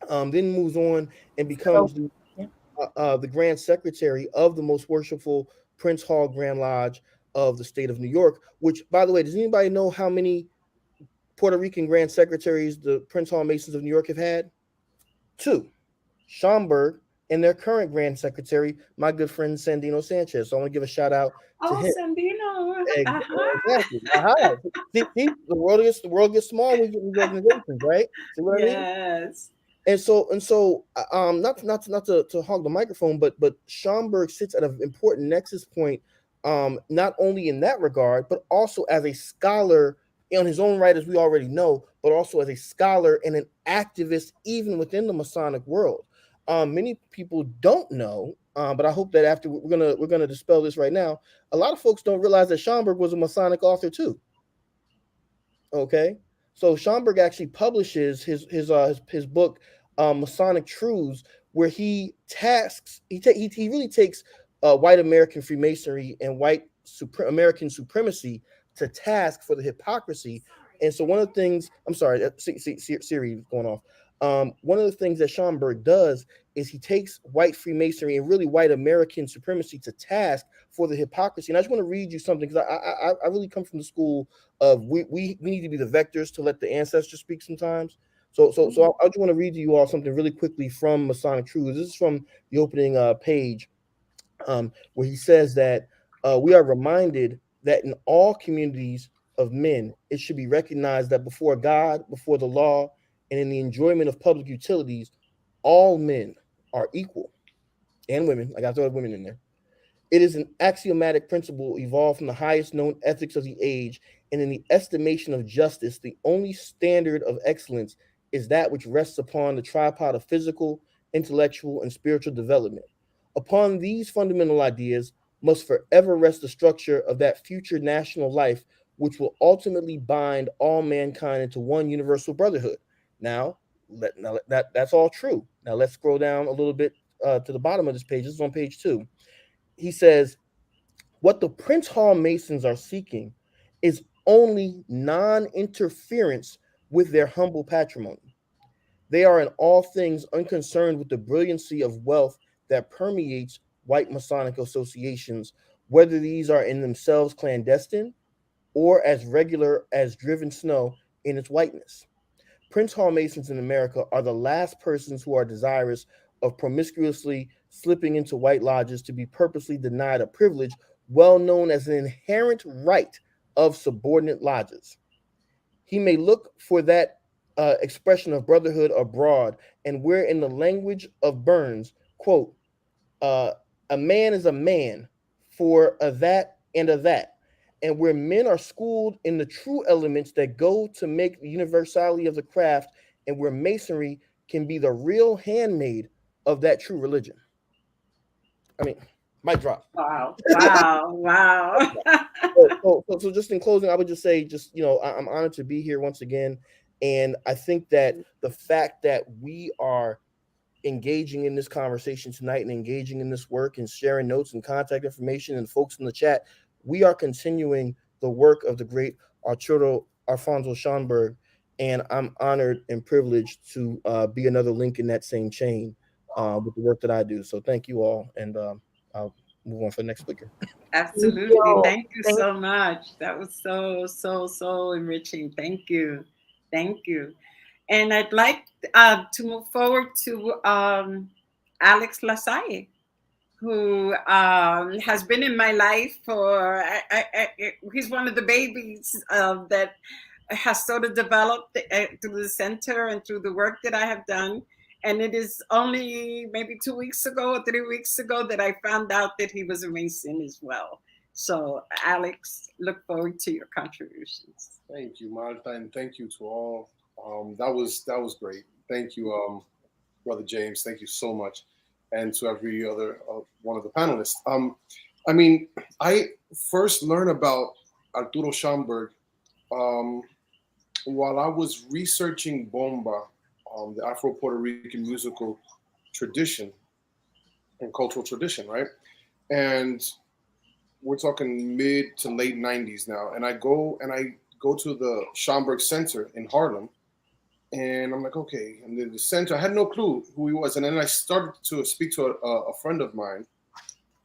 then moves on and becomes the Grand Secretary of the most worshipful Prince Hall Grand Lodge of the state of New York, which, by the way, does anybody know how many Puerto Rican Grand Secretaries the Prince Hall Masons of New York have had? 2. Schomburg and their current Grand Secretary, my good friend Sandino Sanchez. So I want to give a shout out to him. Sandino. Exactly. See, the world gets small when we get these organizations, right? See what I mean? Yes. And so, not to hog the microphone, but Schomburg sits at an important nexus point, not only in that regard, but also as a scholar in his own right, as we already know, but also as a scholar and an activist, even within the Masonic world. Many people don't know, but I hope that after we're gonna dispel this right now. A lot of folks don't realize that Schomburg was a Masonic author too. Okay, so Schomburg actually publishes his book, Masonic Truths, where he really takes white American Freemasonry and white American supremacy to task for the hypocrisy. And so one of the things, I'm sorry, Siri is going off. One of the things that Schomburg does is he takes white Freemasonry and really white American supremacy to task for the hypocrisy. And I just want to read you something, because I really come from the school of we need to be the vectors to let the ancestors speak sometimes. So I just want to read to you all something really quickly from Masonic Truths. This is from the opening page, where he says that we are reminded that in all communities of men, it should be recognized that before God, before the law, and in the enjoyment of public utilities, all men are equal, and women. I got to throw women in there. It is an axiomatic principle evolved from the highest known ethics of the age, and in the estimation of justice, the only standard of excellence is that which rests upon the tripod of physical, intellectual, and spiritual development. Upon these fundamental ideas must forever rest the structure of that future national life which will ultimately bind all mankind into one universal brotherhood. Now, that's all true. Now let's scroll down a little bit to the bottom of this page. This is on page 2. He says, what the Prince Hall Masons are seeking is only non-interference with their humble patrimony. They are in all things unconcerned with the brilliancy of wealth that permeates white Masonic associations, whether these are in themselves clandestine or as regular as driven snow in its whiteness. Prince Hall Masons in America are the last persons who are desirous of promiscuously slipping into white lodges to be purposely denied a privilege well known as an inherent right of subordinate lodges. He may look for that expression of brotherhood abroad, and where in the language of Burns, quote, a man is a man for a that and a that, and where men are schooled in the true elements that go to make the universality of the craft, and where masonry can be the real handmaid of that true religion. I mean, mic drop. Wow, wow, wow. So just in closing, I would just say, I'm honored to be here once again. And I think that the fact that we are engaging in this conversation tonight and engaging in this work and sharing notes and contact information and folks in the chat, we are continuing the work of the great Alfonso Schomburg. And I'm honored and privileged to be another link in that same chain with the work that I do. So thank you all. And I'll move on for the next speaker. Absolutely. Thank you so much. That was so enriching. Thank you. Thank you. And I'd like to move forward to Alex Lasalle, who has been in my life for, he's one of the babies that has sort of developed through the center and through the work that I have done. And it is only maybe 2 weeks ago or 3 weeks ago that I found out that he was a Mason as well. So, Alex, look forward to your contributions. Thank you, Martha, and thank you to all. That was great. Thank you, Brother James. Thank you so much, and to every other one of the panelists. I first learned about Arturo Schomburg while I was researching Bomba, the Afro-Puerto Rican musical tradition and cultural tradition, right? And we're talking mid to late 90s now. And I go to the Schomburg Center in Harlem, and I'm like, okay. And then the center, I had no clue who he was. And then I started to speak to a friend of mine,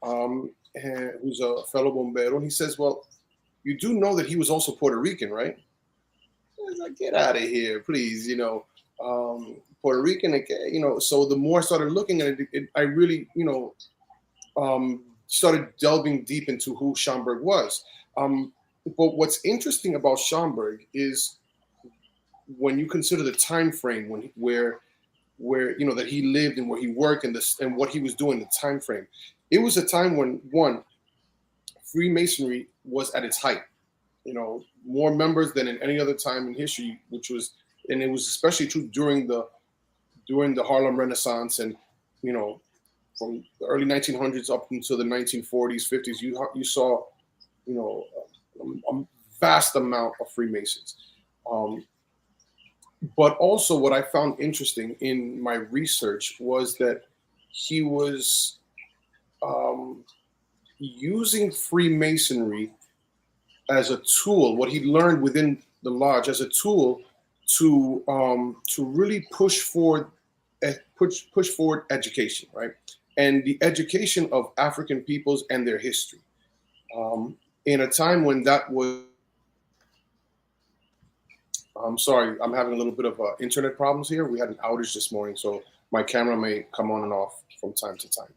who's a fellow bombero. And he says, well, you do know that he was also Puerto Rican, right? I was like, get out of here, please, Puerto Rican, so the more I started looking at it, I really, started delving deep into who Schomburg was. But what's interesting about Schomburg is when you consider the time frame where that he lived and where he worked and what he was doing, the time frame. It was a time when Freemasonry was at its height. More members than in any other time in history, and it was especially true during the Harlem Renaissance, and from the early 1900s up until the 1940s, 50s, you saw a vast amount of Freemasons. But also, what I found interesting in my research was that he was using Freemasonry as a tool, what he learned within the lodge as a tool to really push forward education, right? And the education of African peoples and their history. In a time when that was, I'm sorry, I'm having a little bit of internet problems here. We had an outage this morning, so my camera may come on and off from time to time.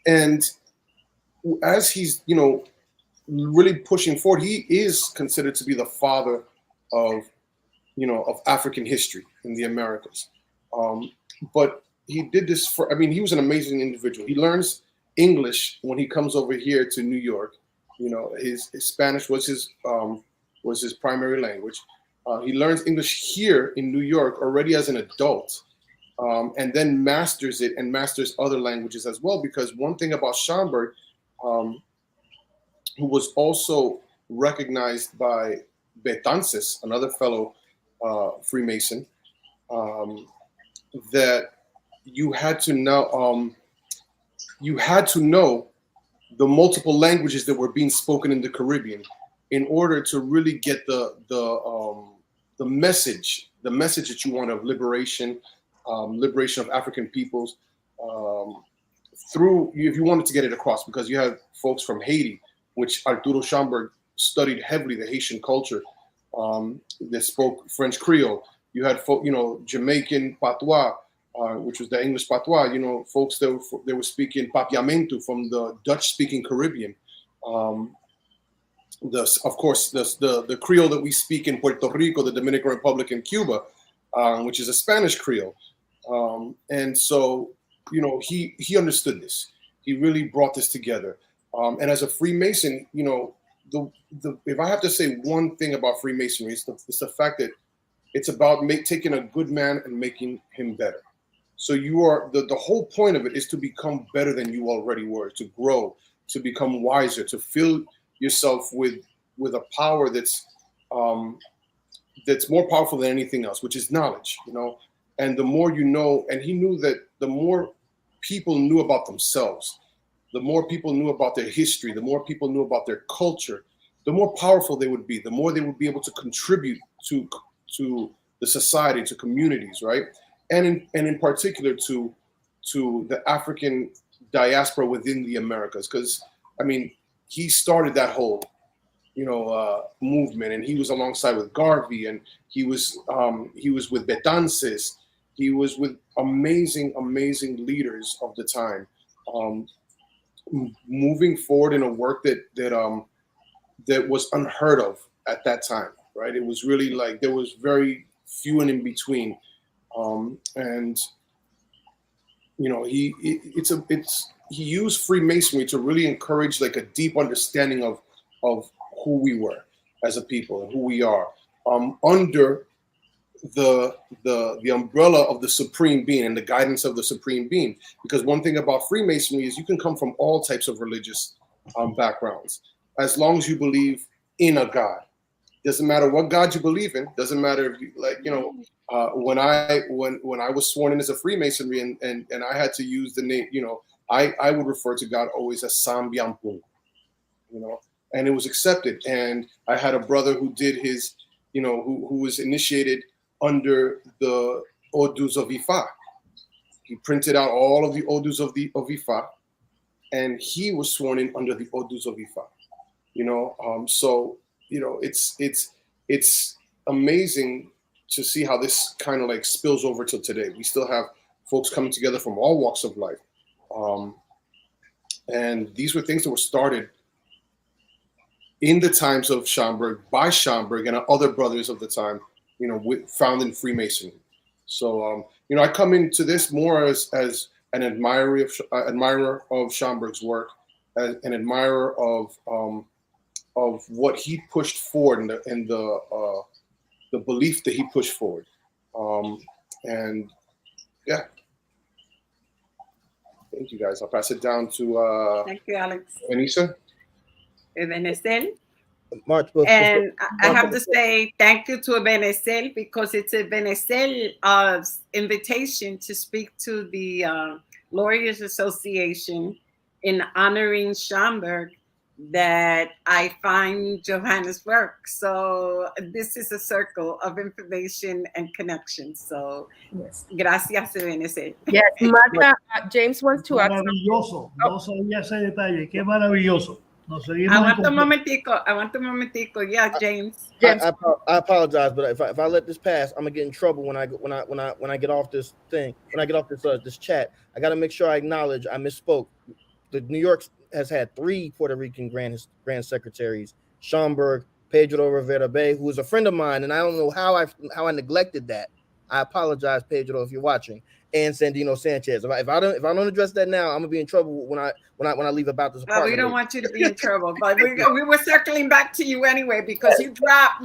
And as he's, really pushing forward, he is considered to be the father of African history in the Americas. But he did this he was an amazing individual. He learns English when he comes over here to New York. His Spanish was his primary language. He learns English here in New York already as an adult. and then masters it and masters other languages as well. Because one thing about Schomburg, who was also recognized by Betances, another fellow Freemason, that you had to know the multiple languages that were being spoken in the Caribbean in order to really get the message that you want of liberation, liberation of African peoples, through, if you wanted to get it across, because you had folks from Haiti, which Arturo Schomburg studied heavily, the Haitian culture, that spoke French Creole. You had Jamaican patois, which was the English patois. Folks that were speaking papiamento from the Dutch-speaking Caribbean. Of course, the Creole that we speak in Puerto Rico, the Dominican Republic, and Cuba, which is a Spanish Creole. And so, he understood this. He really brought this together. And as a Freemason, if I have to say one thing about Freemasonry, it's the fact that it's about taking a good man and making him better. So you are the whole point of it is to become better than you already were, to grow, to become wiser, to fill yourself with a power that's more powerful than anything else, which is knowledge. And the more you know, and he knew that the more people knew about themselves, the more people knew about their history, the more people knew about their culture, the more powerful they would be, the more they would be able to contribute to the society, to communities, right? And in particular to the African diaspora within the Americas, because he started that whole movement, and he was alongside with Garvey, and he was with Betances, he was with amazing leaders of the time, moving forward in a work that was unheard of at that time, right? It was really like there was very few and in between. And he used Freemasonry to really encourage like a deep understanding of who we were as a people and who we are, under the umbrella of the Supreme Being and the guidance of the Supreme Being. Because one thing about Freemasonry is you can come from all types of religious backgrounds, as long as you believe in a God. Doesn't matter what God you believe in. Doesn't matter if you when I was sworn in as a Freemasonry and I had to use the name, I would refer to God always as Sam Biampung, and it was accepted. And I had a brother who did his, who was initiated under the Odus of Ifa. He printed out all of the Odus of Ifa, and he was sworn in under the Odus of Ifa. So it's amazing to see how this kind of like spills over till today. We still have folks coming together from all walks of life. And these were things that were started in the times of Schomburg, by Schomburg and other brothers of the time, found in Freemasonry. So, I come into this more as an admirer of Schomburg's work, as an admirer of what he pushed forward and the belief that he pushed forward. And yeah. Thank you, guys. I'll pass it down to thank you, Alex. Vanessa. Ebenezer. March. And I have to say thank you to Ebenezer, because it's Ebenezer's invitation to speak to the Lawyers Association in honoring Schomburg that I find Johanna's work. So this is a circle of information and connection. So Yes. gracias, Ebenezer. Yes, Marta, James wants to add something. Maravilloso. No sabía ese detalle. Qué maravilloso. Nos seguimos. Aguanta un momentico. Yeah, James. I apologize, but if I let this pass, I'm gonna get in trouble when I get off this thing. When I get off this chat, I gotta make sure I acknowledge I misspoke. The New York has had 3 Puerto Rican grand secretaries: Schomburg, Pedro Rivera Bay, who is a friend of mine, and I don't know how I neglected that. I apologize, Pedro, if you're watching, and Sandino Sanchez. If I don't address that now, I'm gonna be in trouble when I leave about this apartment. Well, we don't want you to be in trouble, but we were circling back to you anyway, because you dropped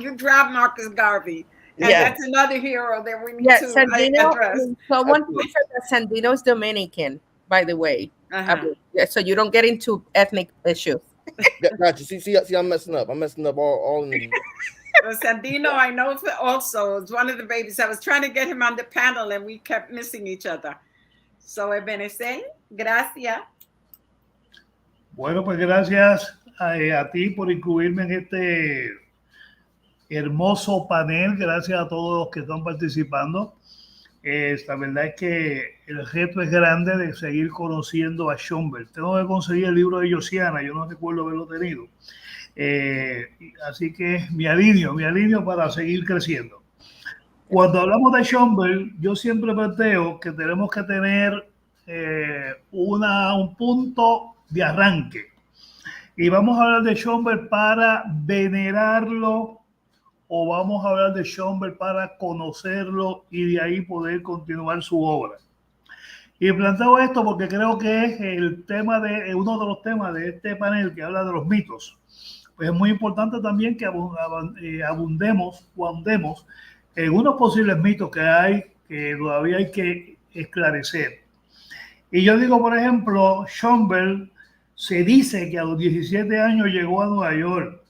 Marcus Garvey, And Yeah. that's another hero that we need Yeah, to Sandino. address. Someone Absolutely. said that Sandino is Dominican, by the way. Uh-huh. Yeah, so you don't get into ethnic issues. Gotcha. See, I'm messing up. I'm messing up all in the. Well, Sandino, I know also is one of the babies. I was trying to get him on the panel and we kept missing each other. So, Ebenezer, gracias. Bueno, pues gracias a ti por incluirme en este hermoso panel. Gracias a todos los que están participando. La verdad es que el reto es grande de seguir conociendo a Schomburg. Tengo que conseguir el libro de Josiana, yo no recuerdo haberlo tenido. Así que me alineo para seguir creciendo. Cuando hablamos de Schomburg, yo siempre planteo que tenemos que tener un punto de arranque. Y vamos a hablar de Schomburg para venerarlo, o vamos a hablar de Schomburg para conocerlo y de ahí poder continuar su obra. Y planteo esto porque creo que es uno de los temas de este panel que habla de los mitos. Pues es muy importante también que abundemos en unos posibles mitos que hay, que todavía hay que esclarecer. Y yo digo, por ejemplo, Schomburg se dice que a los 17 años llegó a Nueva York.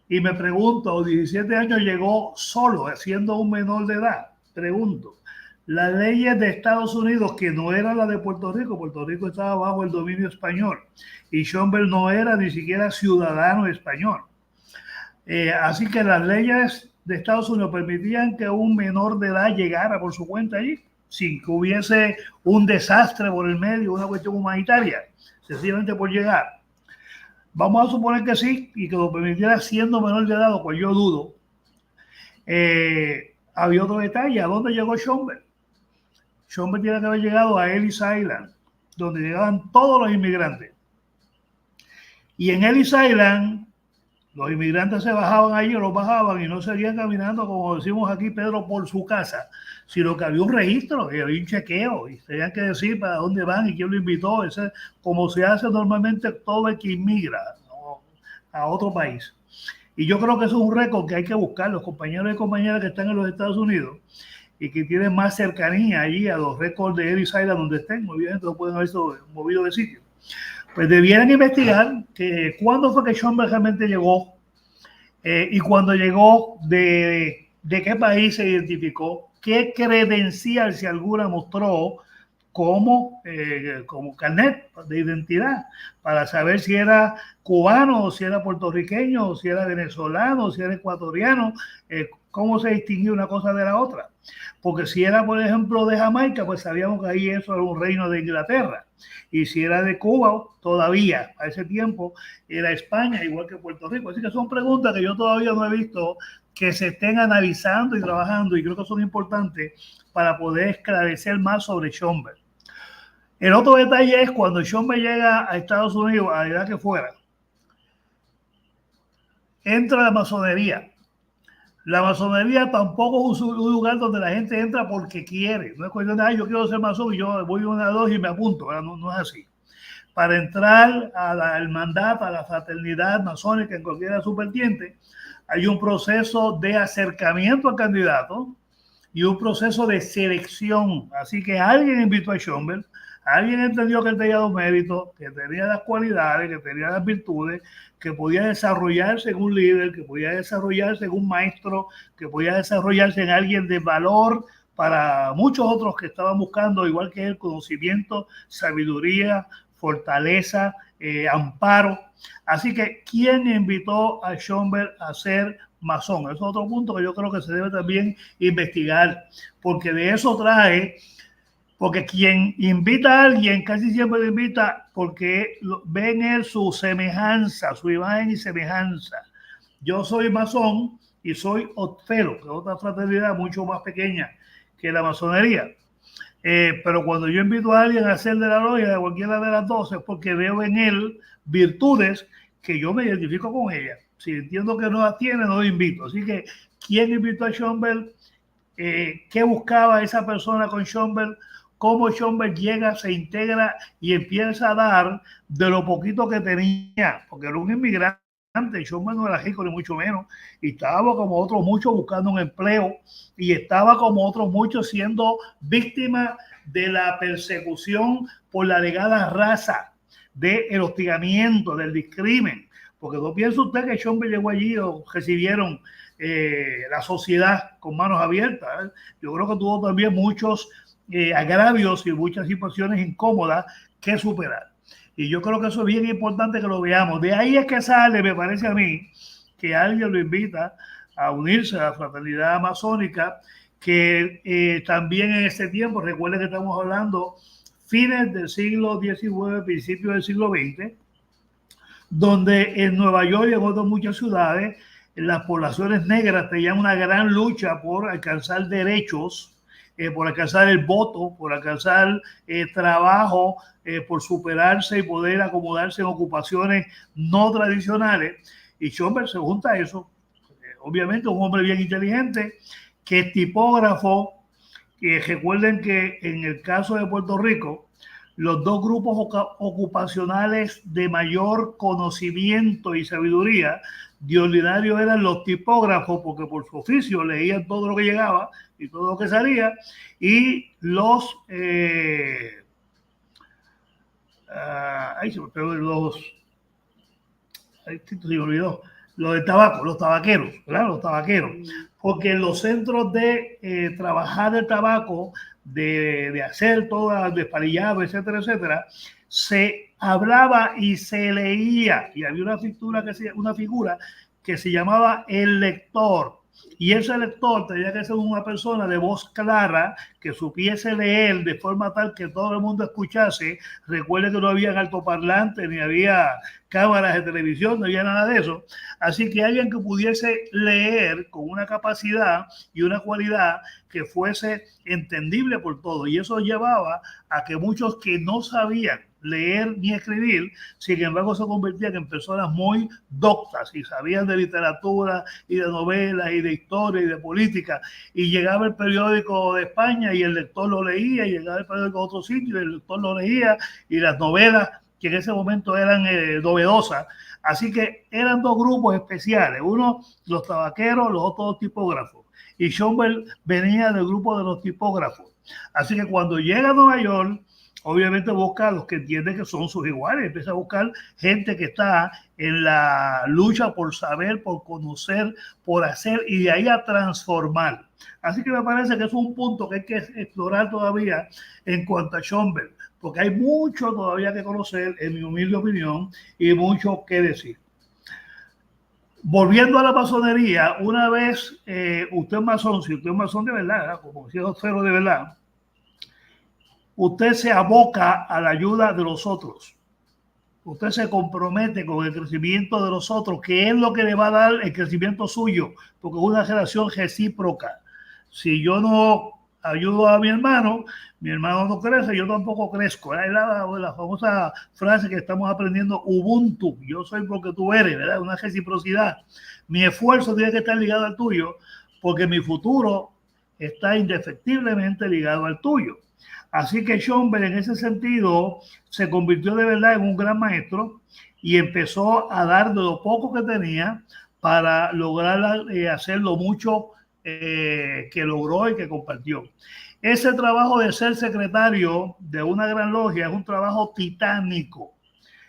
Y me pregunto, a los 17 años llegó solo, siendo un menor de edad. Pregunto, las leyes de Estados Unidos, que no eran las de Puerto Rico estaba bajo el dominio español. Y Schomburg no era ni siquiera ciudadano español. Así que las leyes de Estados Unidos permitían que un menor de edad llegara por su cuenta allí, sin que hubiese un desastre por el medio, una cuestión humanitaria, sencillamente por llegar. Vamos a suponer que sí, y que lo permitiera siendo menor de edad, lo cual yo dudo. Había otro detalle, ¿a dónde llegó Schomburg? Schomburg tiene que haber llegado a Ellis Island, donde llegaban todos los inmigrantes. Y en Ellis Island, los inmigrantes se bajaban allí, los bajaban y no seguían caminando, como decimos aquí, Pedro, por su casa, sino que había un registro, había un chequeo, y tenían que decir para dónde van y quién lo invitó, como se hace normalmente todo el que inmigra, ¿no?, a otro país. Y yo creo que eso es un récord que hay que buscar. Los compañeros y compañeras que están en los Estados Unidos y que tienen más cercanía allí a los récords de Ellis Island donde estén, obviamente no pueden haberse movido de sitio, pues debieran investigar que cuándo fue que Schomburg realmente llegó, y cuando llegó, de qué país se identificó, qué credencial, si alguna, mostró como carnet de identidad, para saber si era cubano, si era puertorriqueño, si era venezolano, si era ecuatoriano, cómo se distinguía una cosa de la otra. Porque si era, por ejemplo, de Jamaica, pues sabíamos que ahí eso era un reino de Inglaterra. Y si era de Cuba, todavía, a ese tiempo, era España, igual que Puerto Rico. Así que son preguntas que yo todavía no he visto que se estén analizando y trabajando, y creo que son importantes para poder esclarecer más sobre Schomburg. El otro detalle es cuando Schomburg llega a Estados Unidos, a la edad que fuera, entra la masonería. La masonería tampoco es un lugar donde la gente entra porque quiere. No es cuestión de, yo quiero ser masón y yo voy a una dos y me apunto. No es así. Para entrar al mandato, a la fraternidad masónica en cualquiera de sus vertientes, hay un proceso de acercamiento al candidato y un proceso de selección. Así que alguien invitó a Schomburg, alguien entendió que él tenía los méritos, que tenía las cualidades, que tenía las virtudes, que podía desarrollarse en un líder, que podía desarrollarse en un maestro, que podía desarrollarse en alguien de valor para muchos otros que estaban buscando, igual que él, conocimiento, sabiduría, fortaleza, amparo. Así que, ¿quién invitó a Schomburg a ser masón? Es otro punto que yo creo que se debe también investigar, porque de eso trae. Porque quien invita a alguien casi siempre lo invita porque ve en él su semejanza, su imagen y semejanza. Yo soy masón y soy Otfelo, que es otra fraternidad mucho más pequeña que la masonería. Pero cuando yo invito a alguien a ser de la logia de cualquiera de las dos, es porque veo en él virtudes que yo me identifico con ella. Si entiendo que no las tiene, no lo invito. Así que, ¿quién invitó a Schomburg? ¿Qué buscaba esa persona con Schomburg? Cómo Schomburg llega, se integra y empieza a dar de lo poquito que tenía, porque era un inmigrante Schomburg no era rico ni mucho menos, y estaba como otros muchos buscando un empleo, y estaba como otros muchos siendo víctima de la persecución por la alegada raza, del hostigamiento, del discrimen. Porque no piensa usted que Schomburg llegó allí o recibieron la sociedad con manos abiertas. Yo creo que tuvo también muchos agravios y muchas situaciones incómodas que superar. Y yo creo que eso es bien importante que lo veamos. De ahí es que sale, me parece a mí, que alguien lo invita a unirse a la fraternidad masónica, que también en este tiempo, recuerden que estamos hablando fines del siglo XIX, principios del siglo XX, donde en Nueva York y en otras muchas ciudades, las poblaciones negras tenían una gran lucha por alcanzar derechos, por alcanzar el voto, por alcanzar trabajo, por superarse y poder acomodarse en ocupaciones no tradicionales. Y Schomburg se junta a eso. Obviamente un hombre bien inteligente, que es tipógrafo. Recuerden que en el caso de Puerto Rico, los dos grupos ocupacionales de mayor conocimiento y sabiduría de ordinario eran los tipógrafos, porque por su oficio leían todo lo que llegaba y todo lo que salía, y los los de tabaco, los tabaqueros, ¿verdad? Los tabaqueros, porque en los centros de trabajar el tabaco, de hacer todo el despalillado, etcétera, etcétera, se hablaba y se leía, y había una figura que se llamaba el lector. Y ese lector tenía que ser una persona de voz clara, que supiese leer de forma tal que todo el mundo escuchase. Recuerde que no había altoparlantes, ni había cámaras de televisión, no había nada de eso. Así que alguien que pudiese leer con una capacidad y una cualidad que fuese entendible por todo. Y eso llevaba a que muchos que no sabían leer ni escribir, sin embargo se convertían en personas muy doctas y sabían de literatura y de novelas y de historia y de política, y llegaba el periódico de España y el lector lo leía, y llegaba el periódico de otro sitio y el lector lo leía, y las novelas que en ese momento eran novedosas. Así que eran dos grupos especiales, uno los tabaqueros, los otros tipógrafos, y Schomburg venía del grupo de los tipógrafos. Así que cuando llega a Nueva York, obviamente busca a los que entienden que son sus iguales, empieza a buscar gente que está en la lucha por saber, por conocer, por hacer, y de ahí a transformar. Así que me parece que es un punto que hay que explorar todavía en cuanto a Schomburg, porque hay mucho todavía que conocer, en mi humilde opinión, y mucho que decir. Volviendo a la masonería, una vez usted es masón, si usted es masón de verdad, como si es cero de verdad, usted se aboca a la ayuda de los otros. Usted se compromete con el crecimiento de los otros, que es lo que le va a dar el crecimiento suyo, porque es una relación recíproca. Si yo no ayudo a mi hermano no crece, yo tampoco crezco. Es la famosa frase que estamos aprendiendo, Ubuntu, yo soy porque tú eres, ¿verdad? Una reciprocidad. Mi esfuerzo tiene que estar ligado al tuyo, porque mi futuro está indefectiblemente ligado al tuyo. Así que Schomburg en ese sentido se convirtió de verdad en un gran maestro y empezó a dar de lo poco que tenía para lograr hacer lo mucho que logró y que compartió. Ese trabajo de ser secretario de una gran logia es un trabajo titánico.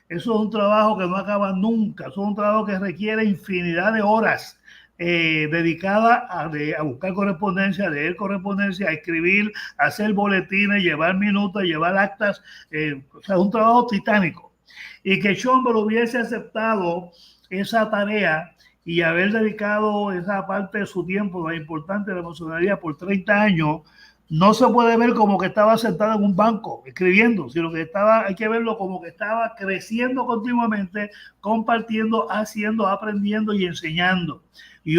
Eso es un trabajo que no acaba nunca. Eso es un trabajo que requiere infinidad de horas dedicada a buscar correspondencia, a leer correspondencia, a escribir, a hacer boletines, llevar minutos, llevar actas. O sea, es un trabajo titánico. Y que Schomburg hubiese aceptado esa tarea y haber dedicado esa parte de su tiempo, la importante de la masonería, por 30 años, no se puede ver como que estaba sentado en un banco escribiendo, sino que hay que verlo como que estaba creciendo continuamente, compartiendo, haciendo, aprendiendo y enseñando. Y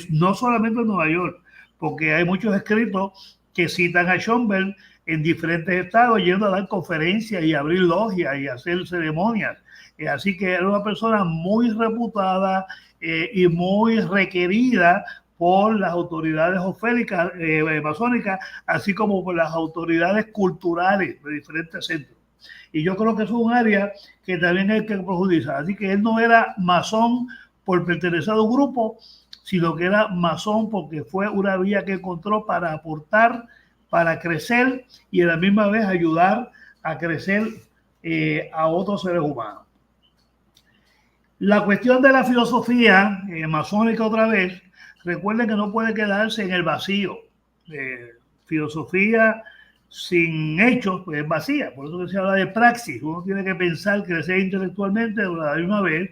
no solamente en Nueva York, porque hay muchos escritos que citan a Schomburg en diferentes estados, yendo a dar conferencias y abrir logias y hacer ceremonias. Así que era una persona muy reputada y muy requerida por las autoridades masónicas, así como por las autoridades culturales de diferentes centros. Y yo creo que eso es un área que también hay que profundizar. Así que él no era masón por pertenecer a un grupo, sino que era masón porque fue una vía que encontró para aportar, para crecer y a la misma vez ayudar a crecer a otros seres humanos. La cuestión de la filosofía masónica otra vez, recuerden que no puede quedarse en el vacío. Filosofía sin hechos pues es vacía, por eso que se habla de praxis. Uno tiene que pensar, crecer intelectualmente, pero a la misma vez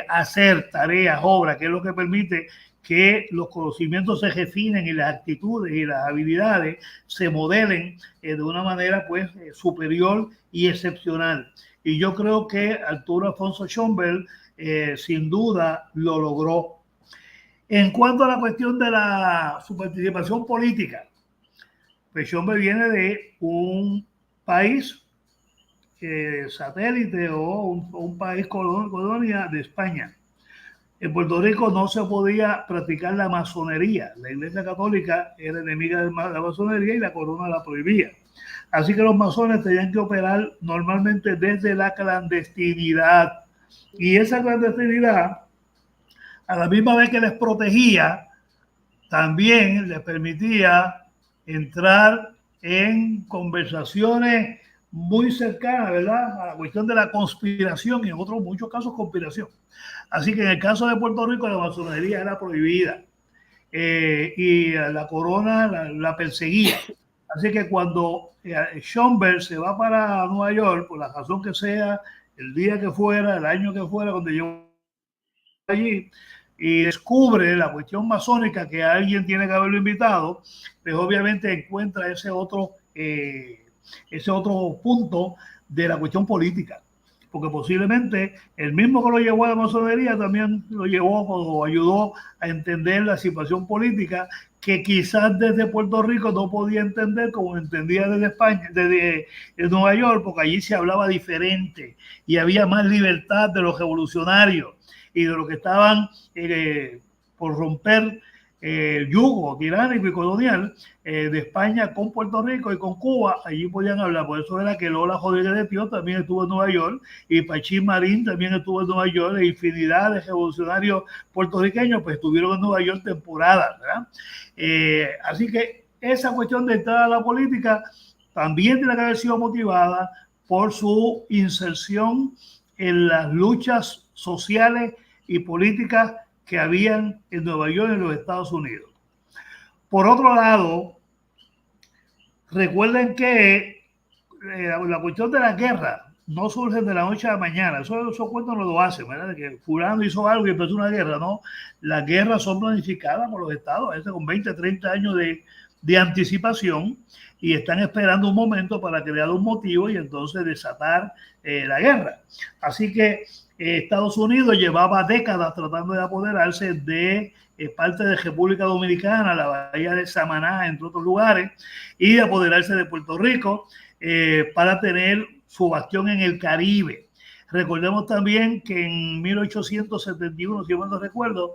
hacer tareas, obras, que es lo que permite que los conocimientos se refinen y las actitudes y las habilidades se modelen de una manera pues superior y excepcional. Y yo creo que Arturo Alfonso Schomburg sin duda lo logró. En cuanto a la cuestión de su participación política, pues Schomburg viene de un país satélite o un país colonia de España. En Puerto Rico no se podía practicar la masonería. La Iglesia Católica era enemiga de la masonería y la corona la prohibía. Así que los masones tenían que operar normalmente desde la clandestinidad. Y esa clandestinidad, a la misma vez que les protegía, también les permitía entrar en conversaciones muy cercanas, ¿verdad?, a la cuestión de la conspiración y en otros muchos casos conspiración. Así que en el caso de Puerto Rico la masonería era prohibida y la corona la perseguía. Así que cuando Schomburg se va para Nueva York, por la razón que sea, el día que fuera, el año que fuera, cuando llegó allí y descubre la cuestión masónica, que alguien tiene que haberlo invitado, pues obviamente encuentra ese otro punto de la cuestión política, porque posiblemente el mismo que lo llevó a la masonería también lo llevó o ayudó a entender la situación política que quizás desde Puerto Rico no podía entender como entendía desde España, desde Nueva York, porque allí se hablaba diferente y había más libertad de los revolucionarios y de los que estaban por romper el yugo tiránico y colonial de España con Puerto Rico y con Cuba. Allí podían hablar. Por eso era que Lola Rodríguez de Pío también estuvo en Nueva York y Pachín Marín también estuvo en Nueva York, e infinidad de revolucionarios puertorriqueños pues estuvieron en Nueva York temporadas, ¿verdad? Así que esa cuestión de entrar a la política también tiene que haber sido motivada por su inserción en las luchas sociales y políticas que habían en Nueva York y en los Estados Unidos. Por otro lado, recuerden que la cuestión de la guerra no surge de la noche a la mañana. Esos cuentos no lo hacen, ¿verdad? Que fulano hizo algo y empezó una guerra, ¿no? Las guerras son planificadas por los estados, a veces con 20, 30 años de anticipación, y están esperando un momento para crear un motivo y entonces desatar la guerra. Así que Estados Unidos llevaba décadas tratando de apoderarse de parte de República Dominicana, la bahía de Samaná, entre otros lugares, y de apoderarse de Puerto Rico para tener su bastión en el Caribe. Recordemos también que en 1871, si mal no recuerdo,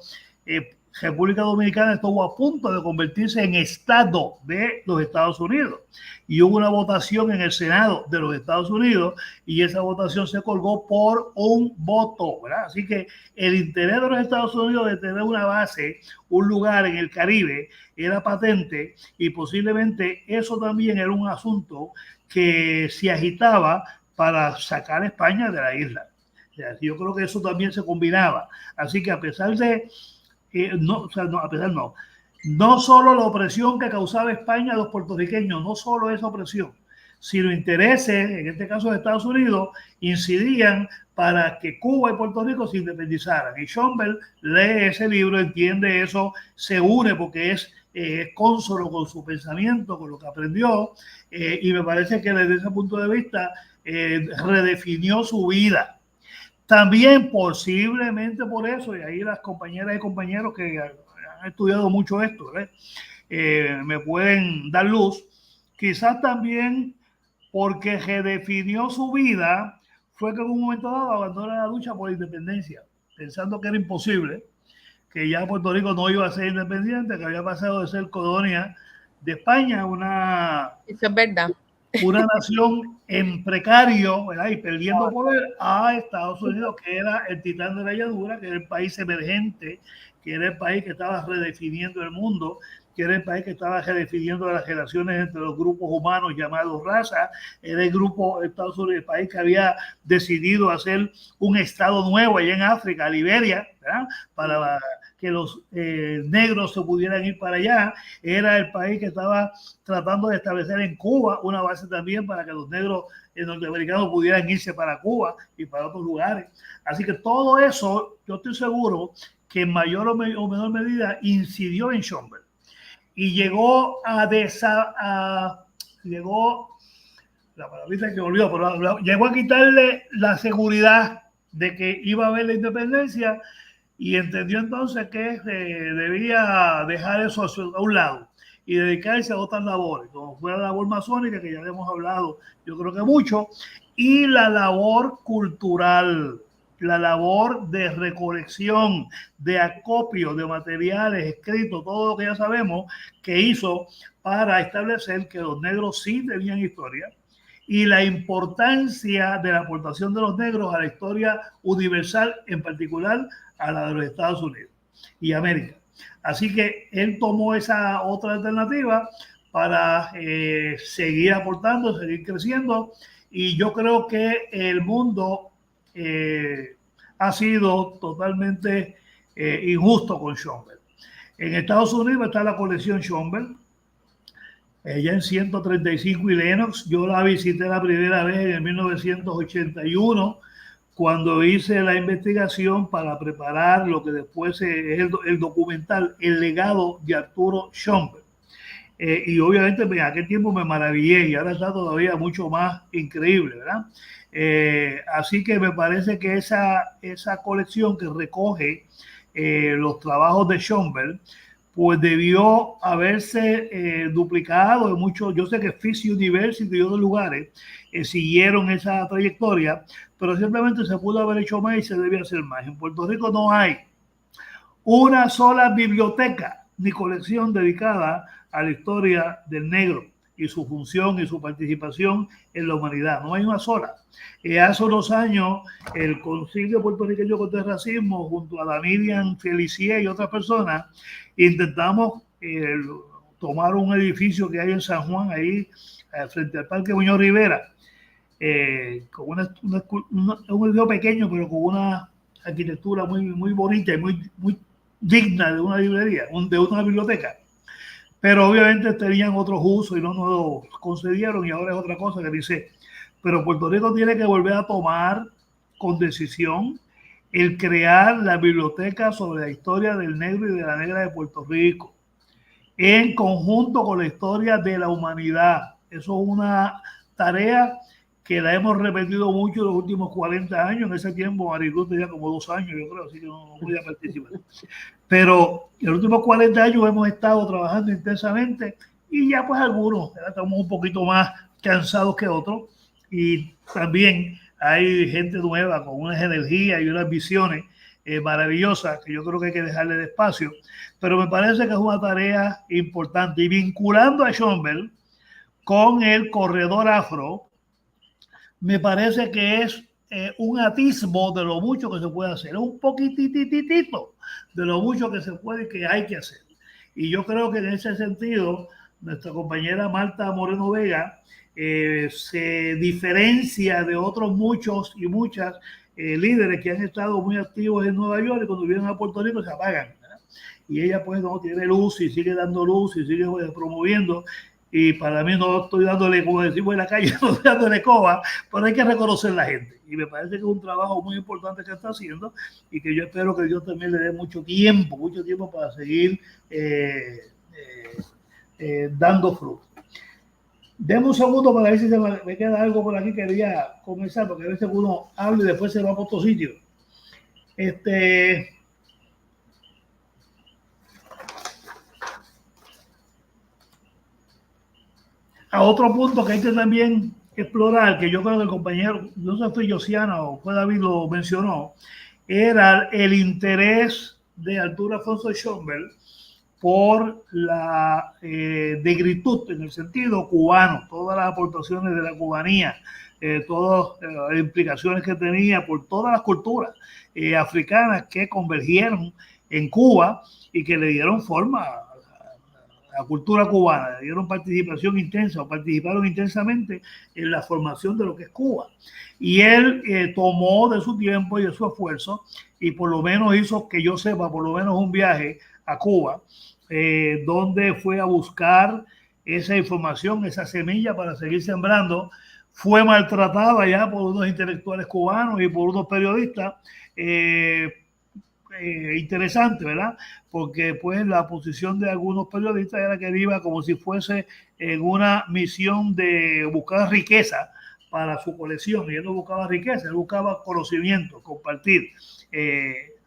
República Dominicana estuvo a punto de convertirse en estado de los Estados Unidos y hubo una votación en el Senado de los Estados Unidos y esa votación se colgó por un voto, ¿verdad? Así que el interés de los Estados Unidos de tener una base, un lugar en el Caribe, era patente y posiblemente eso también era un asunto que se agitaba para sacar a España de la isla. O sea, yo creo que eso también se combinaba. Así que a pesar de no solo la opresión que causaba España a los puertorriqueños, no solo esa opresión, sino intereses, en este caso de Estados Unidos, incidían para que Cuba y Puerto Rico se independizaran. Y Schomburg lee ese libro, entiende eso, se une porque es cónsono con su pensamiento, con lo que aprendió, y me parece que desde ese punto de vista redefinió su vida. También posiblemente por eso, y ahí las compañeras y compañeros que han estudiado mucho esto, me pueden dar luz, quizás también porque redefinió su vida, fue que en un momento dado abandonó la lucha por la independencia, pensando que era imposible, que ya Puerto Rico no iba a ser independiente, que había pasado de ser colonia de España a una... Eso es verdad. una nación en precario, ¿verdad? Y perdiendo poder a Estados Unidos, que era el titán de la llanura, que era el país emergente, que era el país que estaba redefiniendo el mundo, que era el país que estaba redefiniendo las relaciones entre los grupos humanos llamados raza, era el grupo de Estados Unidos, el país que había decidido hacer un estado nuevo allá en África, Liberia, ¿verdad? Para que los negros se pudieran ir para allá. Era el país que estaba tratando de establecer en Cuba una base también para que los negros norteamericanos pudieran irse para Cuba y para otros lugares. Así que todo eso, yo estoy seguro que en mayor o menor medida incidió en Schomburg y llegó llegó, la palabrita que olvidó, pero llegó a quitarle la seguridad de que iba a haber la independencia y entendió entonces que debía dejar eso a un lado y dedicarse a otras labores, como fue la labor masónica, que ya hemos hablado, yo creo que mucho, y la labor cultural, la labor de recolección, de acopio de materiales escritos, todo lo que ya sabemos que hizo para establecer que los negros sí tenían historia y la importancia de la aportación de los negros a la historia universal, en particular a la de los Estados Unidos y América. Así que él tomó esa otra alternativa para seguir aportando, seguir creciendo, y yo creo que el mundo ha sido totalmente injusto con Schomburg. En Estados Unidos está la colección Schomburg, ella en 135 y Lenox. Yo la visité la primera vez en el 1981, cuando hice la investigación para preparar lo que después es el documental El legado de Arturo Schomburg. Y obviamente en aquel tiempo me maravillé y ahora está todavía mucho más increíble, ¿verdad? Así que me parece que esa colección que recoge los trabajos de Schomburg, pues debió haberse duplicado en muchos. Yo sé que Fisk University y otros lugares siguieron esa trayectoria, pero simplemente se pudo haber hecho más y se debe hacer más. En Puerto Rico no hay una sola biblioteca ni colección dedicada a la historia del negro y su función y su participación en la humanidad. No hay una sola. Hace unos años, el Concilio Puertorriqueño contra el Racismo, junto a la Miriam Felicier y otras personas, intentamos tomar un edificio que hay en San Juan, ahí frente al Parque Muñoz Rivera, con un edificio pequeño, pero con una arquitectura muy bonita y muy digna de una librería, de una biblioteca. Pero obviamente tenían otros usos y no nos lo concedieron, y ahora es otra cosa que dice. Pero Puerto Rico tiene que volver a tomar con decisión el crear la biblioteca sobre la historia del negro y de la negra de Puerto Rico, en conjunto con la historia de la humanidad. Eso es una tarea que la hemos repetido mucho en los últimos 40 años. En ese tiempo Maricruz tenía como 2 años, yo creo, así que no voy a participar. Pero en los últimos 40 años hemos estado trabajando intensamente y ya pues algunos estamos un poquito más cansados que otros, y también hay gente nueva con unas energías y unas visiones maravillosas que yo creo que hay que dejarle de espacio, pero me parece que es una tarea importante. Y vinculando a Schomburg con el corredor afro, me parece que es un atisbo de lo mucho que se puede hacer, un poquitititito de lo mucho que se puede y que hay que hacer. Y yo creo que en ese sentido, nuestra compañera Marta Moreno Vega se diferencia de otros muchos y muchas líderes que han estado muy activos en Nueva York, y cuando vienen a Puerto Rico se apagan, ¿verdad? Y ella pues no tiene luz y sigue dando luz y sigue promoviendo. Y para mí no estoy dándole, como decimos en la calle, no estoy dándole coba, pero hay que reconocer la gente. Y me parece que es un trabajo muy importante que está haciendo, y que yo espero que Dios también le dé mucho tiempo para seguir dando fruto. Deme un segundo para ver si me queda algo por aquí que quería comenzar, porque a veces uno habla y después se va por otro sitio. A otro punto que hay que también explorar, que yo creo que el compañero, no sé si fue Josiana o fue David, lo mencionó, era el interés de Arturo Alfonso Schomburg por la negritud en el sentido cubano, todas las aportaciones de la cubanía, todas las implicaciones que tenía por todas las culturas africanas que convergieron en Cuba y que le dieron forma a la cultura cubana, le dieron participación intensa o participaron intensamente en la formación de lo que es Cuba. Y él tomó de su tiempo y de su esfuerzo y por lo menos hizo, que yo sepa, por lo menos un viaje a Cuba, donde fue a buscar esa información, esa semilla para seguir sembrando. Fue maltratada ya por unos intelectuales cubanos y por unos periodistas. Interesante, ¿verdad? Porque pues la posición de algunos periodistas era que él iba como si fuese en una misión de buscar riqueza para su colección, y él no buscaba riqueza, él buscaba conocimiento, compartir,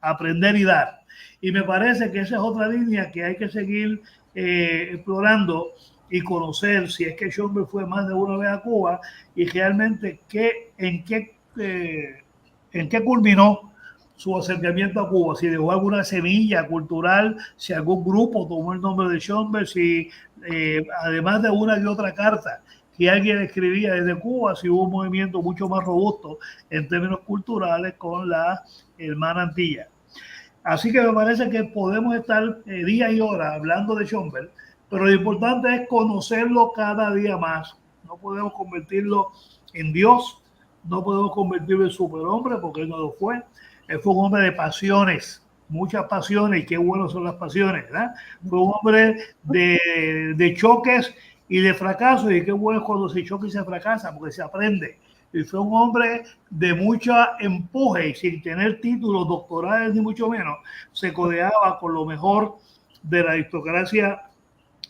aprender y dar. Y me parece que esa es otra línea que hay que seguir explorando y conocer si es que Schomburg fue más de una vez a Cuba y realmente en qué culminó su acercamiento a Cuba, si dejó alguna semilla cultural, si algún grupo tomó el nombre de Schomburg, si además de una y otra carta que alguien escribía desde Cuba, si hubo un movimiento mucho más robusto en términos culturales con la hermana Antilla. Así que me parece que podemos estar días y horas hablando de Schomburg, pero lo importante es conocerlo cada día más. No podemos convertirlo en Dios, no podemos convertirlo en superhombre porque él no lo fue. Él fue un hombre de pasiones, muchas pasiones, y qué buenas son las pasiones, ¿verdad? Fue un hombre de choques y de fracasos, y qué bueno es cuando se choca y se fracasa, porque se aprende. Y fue un hombre de mucha empuje y sin tener títulos doctorales ni mucho menos, se codeaba con lo mejor de la aristocracia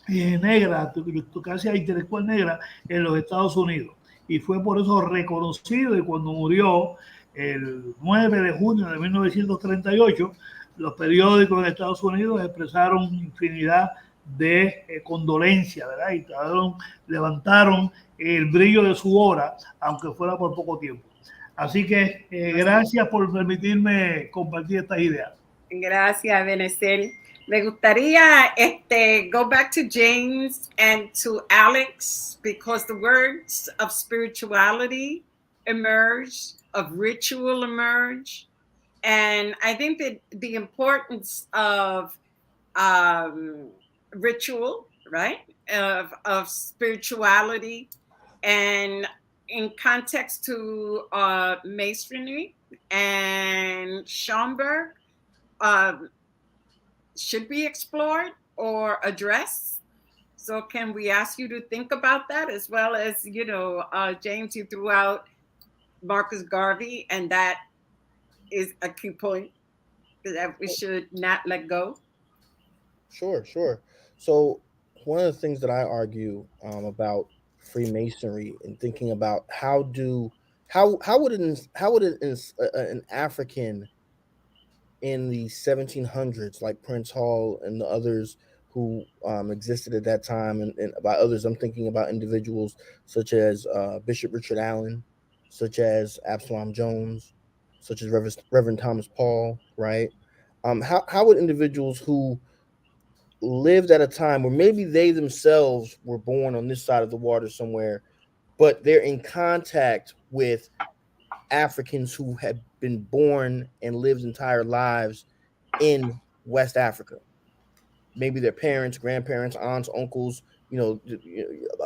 negra, aristocracia intelectual negra en los Estados Unidos. Y fue por eso reconocido, y cuando murió el 9 de junio de 1938, los periódicos de Estados Unidos expresaron infinidad de condolencias, ¿verdad? Y levantaron el brillo de su obra, aunque fuera por poco tiempo. Así que gracias por permitirme compartir estas ideas. Gracias, Benecer. Me gustaría go back to James and to Alex because the words of spirituality emerge, of ritual emerge. And I think that the importance of ritual, right, of spirituality, and in context to masonry and Schomburg, should be explored or addressed. So can we ask you to think about that, as well as, James, you threw out Marcus Garvey, and that is a key point that we should not let go. Sure, sure. So one of the things that I argue about Freemasonry and thinking about how would an African in the 1700s, like Prince Hall and the others who existed at that time, and by others, I'm thinking about individuals such as Bishop Richard Allen, such as Absalom Jones, such as Reverend Thomas Paul, right? How would individuals who lived at a time where maybe they themselves were born on this side of the water somewhere, but they're in contact with Africans who had been born and lived entire lives in West Africa. Maybe their parents, grandparents, aunts, uncles,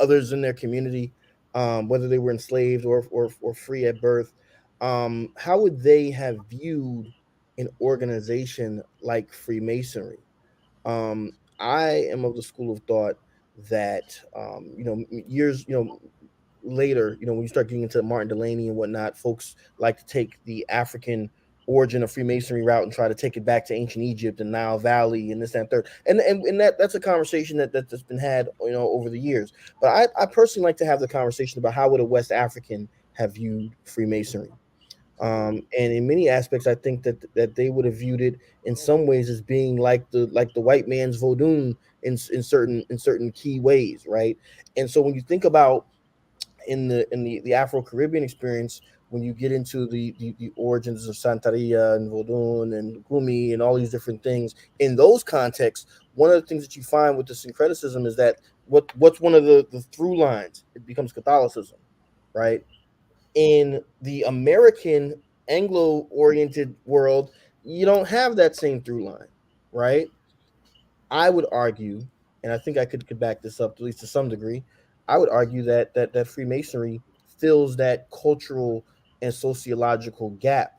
others in their community, whether they were enslaved or free at birth. How would they have viewed an organization like Freemasonry? I am of the school of thought that years later, when you start getting into Martin Delaney and whatnot, folks like to take the African origin of Freemasonry route and try to take it back to ancient Egypt and Nile Valley and this, that, and third. And that's a conversation that's been had, over the years. But I personally like to have the conversation about how would a West African have viewed Freemasonry. And in many aspects, I think that they would have viewed it in some ways as being like the white man's Vodun in certain key ways, right? And so when you think about in the Afro-Caribbean experience, when you get into the origins of Santeria and Vodun and Gumi and all these different things in those contexts, one of the things that you find with the syncretism is that what's one of the through lines? It becomes Catholicism, right? In the American Anglo-oriented world, you don't have that same through line, right? I would argue, and I think I could back this up at least to some degree. I would argue that Freemasonry fills that cultural and sociological gap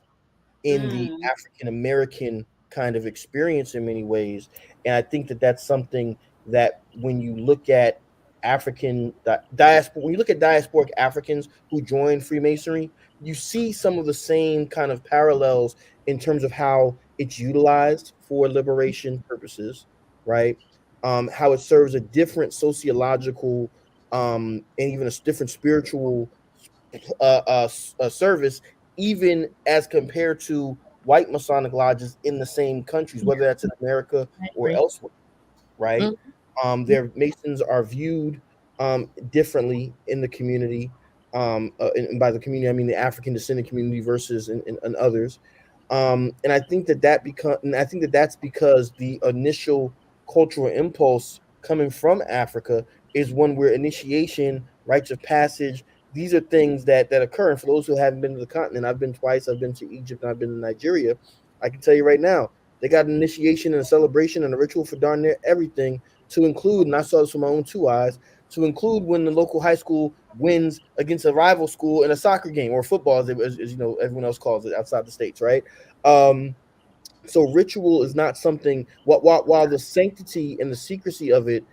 in the Mm. African American kind of experience in many ways. And I think that that's something that when you look at diaspora, when you look at diasporic Africans who join Freemasonry, you see some of the same kind of parallels in terms of how it's utilized for liberation purposes, right? How it serves a different sociological and even a different spiritual service, even as compared to white Masonic lodges in the same countries, whether that's in America I or agree. elsewhere, right? Mhm. Their Masons are viewed differently in the community. And by the community, I mean the African descendant community versus and others. And I think and I think that that's because the initial cultural impulse coming from Africa is one where initiation, rites of passage, these are things that occur. And for those who haven't been to the continent, I've been twice. I've been to Egypt and I've been to Nigeria. I can tell you right now, they got an initiation and a celebration and a ritual for darn near everything, to include, and I saw this with my own two eyes, to include when the local high school wins against a rival school in a soccer game or football, as you know, everyone else calls it outside the states, right? Um, so ritual is not something. While the sanctity and the secrecy of it,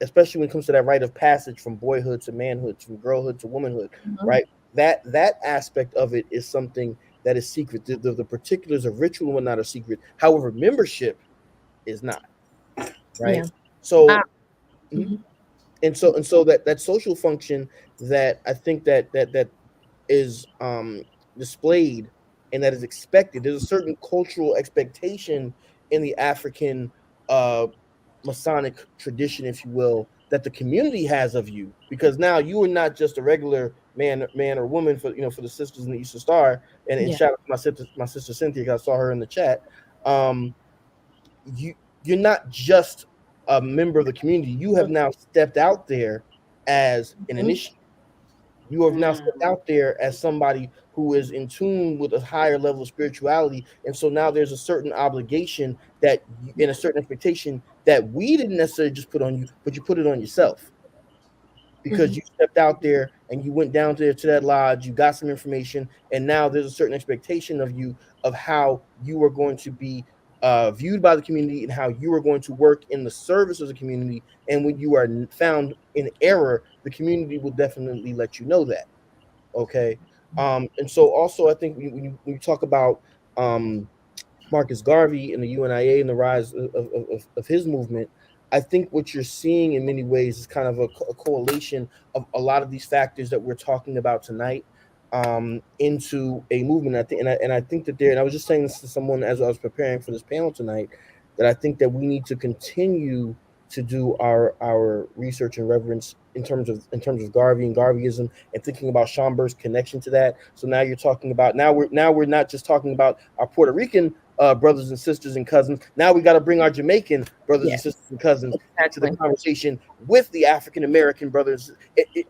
especially when it comes to that rite of passage from boyhood to manhood, from girlhood to womanhood, Mhm. right? That aspect of it is something that is secret. The particulars of ritual and whatnot are secret. However, membership is not, right? Yeah. So, Ah, mhm. mhm. and so that social function that I think that is displayed and that is expected. There's a certain cultural expectation in the African uh, Masonic tradition, if you will, that the community has of you, because now you are not just a regular man or woman, for for the sisters in the Eastern Star. And Yeah. shout out to my sister Cynthia, because I saw her in the chat. Um, you you're not just a member of the community. You have now stepped out there as an Mhm. initiate. You have now stepped Mm. out there as somebody who is in tune with a higher level of spirituality, and so now there's a certain obligation and a certain expectation that we didn't necessarily just put on you, but you put it on yourself, because Mhm. you stepped out there and you went down there to that lodge, you got some information, and now there's a certain expectation of you, of how you are going to be viewed by the community and how you are going to work in the service of the community. And when you are found in error, the community will definitely let you know that. Okay. And so also I think when you talk about Marcus Garvey and the UNIA and the rise of his movement, I think what you're seeing in many ways is kind of a correlation of a lot of these factors that we're talking about tonight, into a movement. I think that and I was just saying this to someone as I was preparing for this panel tonight, that I think that we need to continue to do our research and reverence in terms of Garvey and Garveyism, and thinking about Schomburg's connection to that. So now you're talking about, now we're not just talking about our Puerto Rican brothers and sisters and cousins. Now we got to bring our Jamaican brothers and Yes, sisters and cousins into the exactly. conversation with the African American brothers,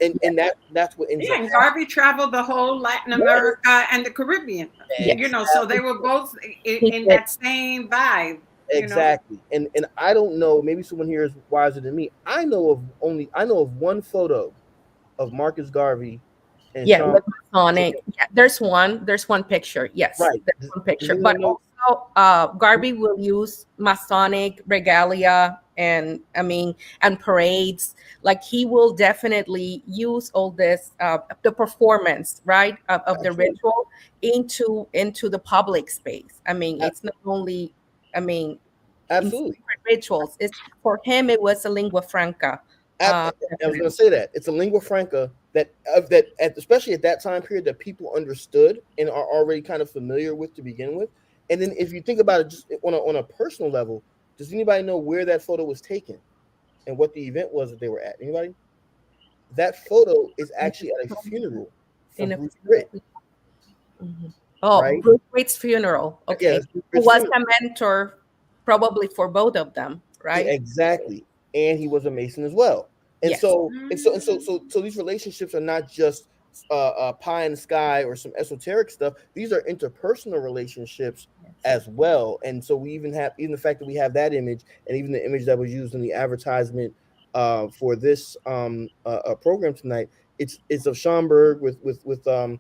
and that's what ends Yeah, up and happening. Garvey traveled the whole Latin Yes, America and the Caribbean. Yes. So they were both He in did. that same vibe. You know. exactly. And I don't know, maybe someone here is wiser than me. I know of one photo of Marcus Garvey and Yeah, Sean. with Masonic. Yeah, there's one picture. Yes, Right. there's Does, one does picture. But anyone know? also, Garvey will use Masonic regalia and and parades. Like he will definitely use all this, the performance, right, of the Absolutely. ritual into the public space. It's not only, I mean, in Absolutely. secret rituals. It's for him. It was a lingua franca. I was going Definitely. to say that it's a lingua franca especially at that time period, that people understood and are already kind of familiar with to begin with. And then if you think about it just on a personal level, does anybody know where that photo was taken and what the event was that they were at? Anybody? That photo is actually at a funeral for In a Bruce Britt. Mhm. Oh, right? Bruce Waite's funeral. Yeah, Okay. that's Who Bruce was funeral. a mentor probably for both of them, right? Exactly. And he was a Mason as well. And Yes. so these relationships are not just pie in the sky or some esoteric stuff. These are interpersonal relationships as well. And so we even have even the fact that we have that image, and even the image that was used in the advertisement for this program tonight. It's of Schomburg with the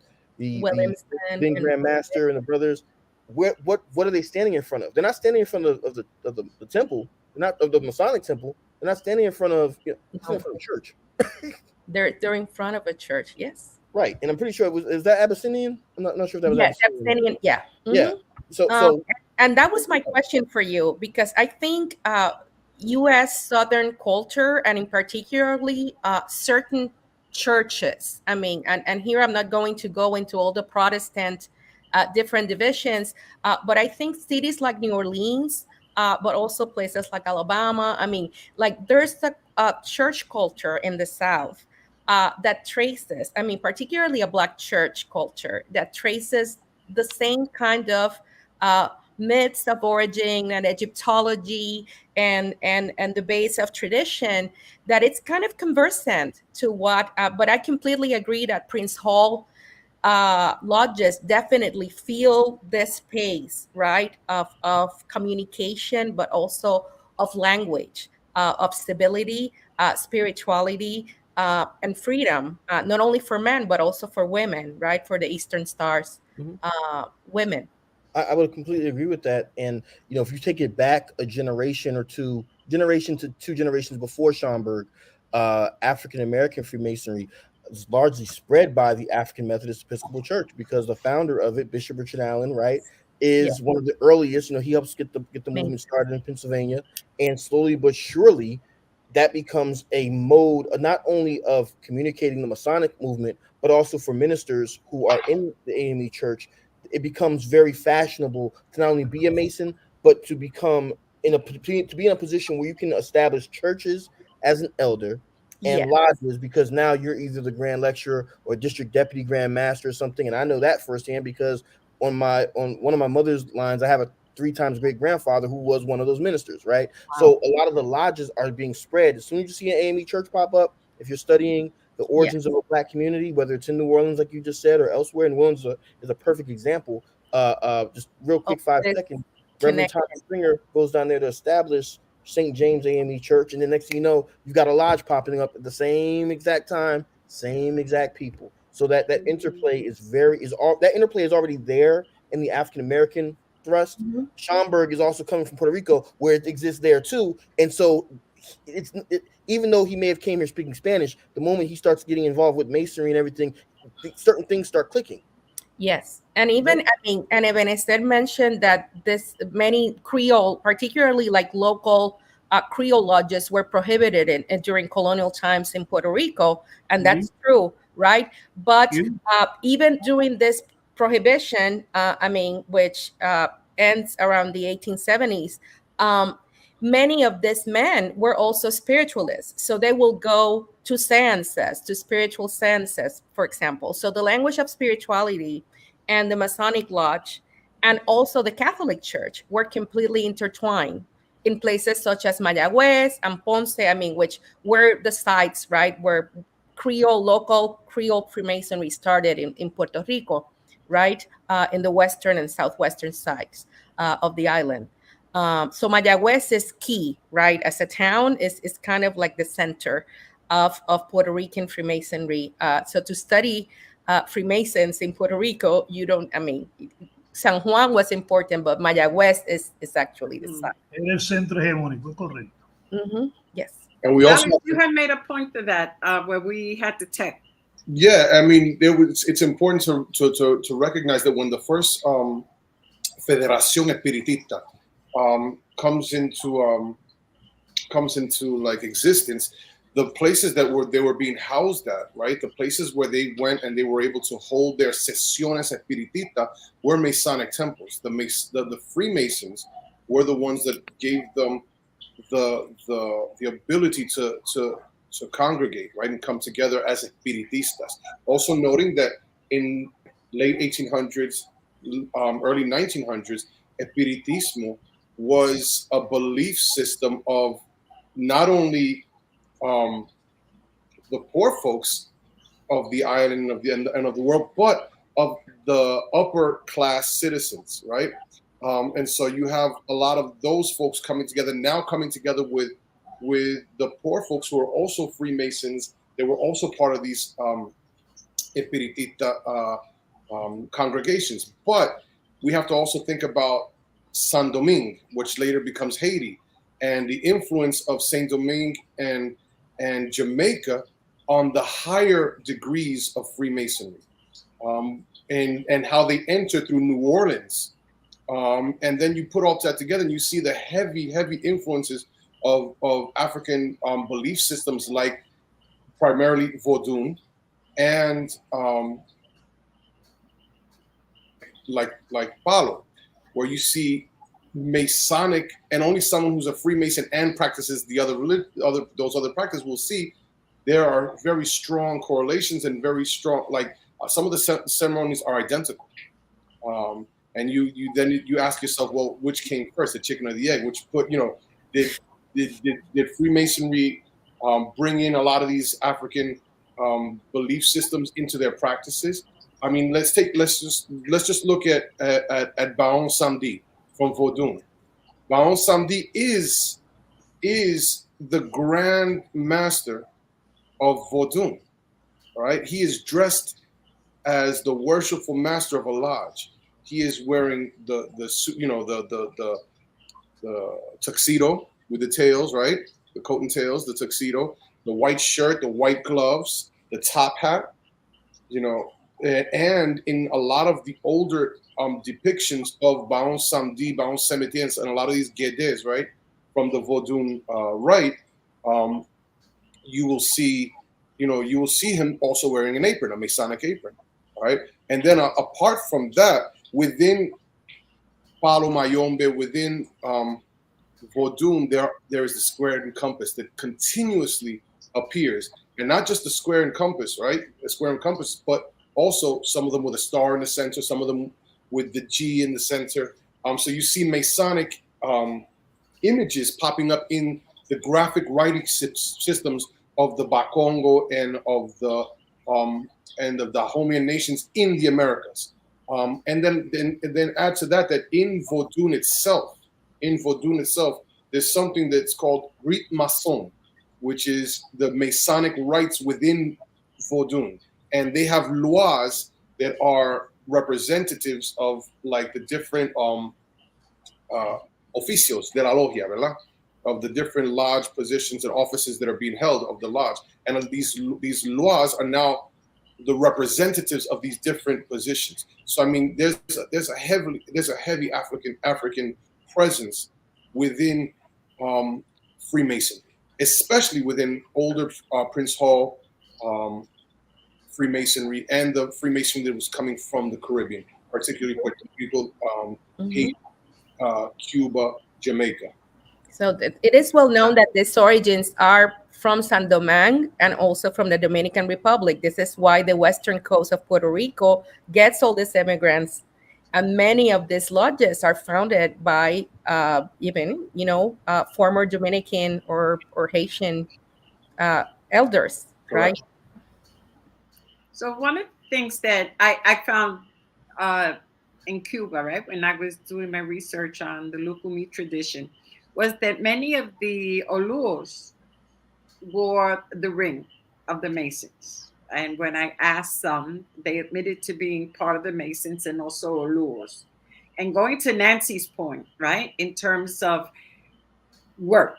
Williamson then and Grand Master and the brothers. What are they standing in front of? They're not standing in front of the temple. They're not of the Masonic temple. They're not standing in front of they're standing in front of church. they're in front of a church. Yes. Right. And I'm pretty sure it was is that Abyssinian? I'm not sure if that was Yes, Abyssinian. Abyssinian. Yeah. Yeah. Mhm. So Um, so and that was my question for you because I think U.S. Southern culture and in particularly certain churches. I mean, and here I'm not going to go into all the Protestant different divisions, but I think cities like New Orleans, but also places like Alabama. I mean, like there's a church culture in the South that traces. I mean, particularly a Black church culture that traces the same kind of uh, myths of origin and Egyptology and the base of tradition that it's kind of conversant to what. But I completely agree that Prince Hall lodges definitely feel this space, right, of communication, but also of language, of stability, spirituality, and freedom, not only for men, but also for women, right, for the Eastern Stars women. I would completely agree with that. And if you take it back a generation or generation to two generations before Schomburg, African American Freemasonry is largely spread by the African Methodist Episcopal Church because the founder of it, Bishop Richard Allen, right, Yeah. is one of the earliest. He helps get the movement started in Pennsylvania, and slowly but surely, that becomes a mode not only of communicating the Masonic movement, but also for ministers who are in the AME Church. It becomes very fashionable to not only be a Mason, but to become to be in a position where you can establish churches as an elder and Yes. lodges, because now you're either the grand lecturer or district deputy grand master or something. And I know that firsthand because on one of my mother's lines, I have a 3 times great grandfather who was one of those ministers, right? Wow. So a lot of the lodges are being spread. As soon as you see an AME church pop up, if you're studying the origins of a Black community, whether it's in New Orleans, like you just said, or elsewhere, and New Orleans is a perfect example. Just real quick, 5 seconds. Reverend Thomas Springer goes down there to establish St. James AME Church, and the next thing you know, you've got a lodge popping up at the same exact time, same exact people. So that interplay that interplay is already there in the African American thrust. Mm-hmm. Schomburg is also coming from Puerto Rico, where it exists there too, and so even though he may have came here speaking Spanish, the moment he starts getting involved with masonry and everything, certain things start clicking. Yes, and even and Ebenezer mentioned that many Creole, particularly like local Creole lodges, were prohibited during colonial times in Puerto Rico, and that's true, right? But even during this prohibition, which ends around the 1870s, many of these men were also spiritualists. So they will go to seances, to spiritual seances, for example. So the language of spirituality and the Masonic Lodge and also the Catholic Church were completely intertwined in places such as Mayagüez and Ponce, which were the sites, right, where local Creole Freemasonry started in Puerto Rico, right, in the western and southwestern sides of the island. So Mayagüez is key, right? As a town, is kind of like the center of Puerto Rican Freemasonry. So to study Freemasons in Puerto Rico, San Juan was important, but Mayagüez is actually the site. Era el centro hegemónico, correcto. Mm-hmm. Yes. And we also you had made a point to that where we had to tech. Yeah, it's important to recognize that when the first Federación Espiritista comes into like existence, the places that they were being housed at, right? The places where they went and they were able to hold their sesiones espiritista were Masonic temples. The Freemasons were the ones that gave them the ability to congregate, right, and come together as espiritistas. Also noting that in late 1800s, early 1900s, Espiritismo was a belief system of not only the poor folks of the island and of the world, but of the upper class citizens, right? And so you have a lot of those folks coming together now, coming together with the poor folks who are also Freemasons. They were also part of these Espiritista congregations. But we have to also think about San Domingue, which later becomes Haiti, and the influence of Saint Domingue and Jamaica on the higher degrees of Freemasonry, and how they enter through New Orleans. And then you put all that together and you see the heavy influences of African belief systems, like primarily Vodun and like Palo, where you see Masonic, and only someone who's a Freemason and practices the those other practices will see there are very strong correlations and very strong, like some of the ceremonies are identical. And you ask yourself, well, which came first, the chicken or the egg? Did Freemasonry bring in a lot of these African belief systems into their practices? I mean, let's just look at Baon Samedi from Vodun. Baon Samedi is the Grand Master of Vodun. All right, he is dressed as the worshipful master of a lodge. He is wearing the tuxedo with the tails, right? The coat and tails, the tuxedo, the white shirt, the white gloves, the top hat, and in a lot of the older depictions of Baon Samedi, Baon Semitiens, and a lot of these Guedes, right, from the Vodun rite, you will see him also wearing an apron, a Masonic apron, right? And then apart from that, within Palo Mayombe, within Vodun, there is the square and compass that continuously appears, and not just the square and compass, right? The square and compass, but also some of them with a star in the center, some of them with the G in the center. So you see Masonic images popping up in the graphic writing systems of the Bakongo and of the Dahomian nations in the Americas. And then add to that in Vodun itself, there's something that's called Rite Mason, which is the Masonic rites within Vodun. And they have lois that are representatives of like the different oficios de la logia, ¿verdad? Of the different lodge positions and offices that are being held of the lodge. And these lois are now the representatives of these different positions. So I mean, there's a heavy African presence within Freemasonry, especially within older Prince Hall Freemasonry and the Freemasonry that was coming from the Caribbean, particularly Puerto Rico, Haiti, Cuba, Jamaica. So it is well known that these origins are from San Domingue and also from the Dominican Republic. This is why the western coast of Puerto Rico gets all these immigrants, and many of these lodges are founded by former Dominican or Haitian elders, right? So one of the things that I found in Cuba, right, when I was doing my research on the Lucumí tradition, was that many of the Oluos wore the ring of the Masons. And when I asked some, they admitted to being part of the Masons and also Oluos. And going to Nancy's point, right, in terms of work,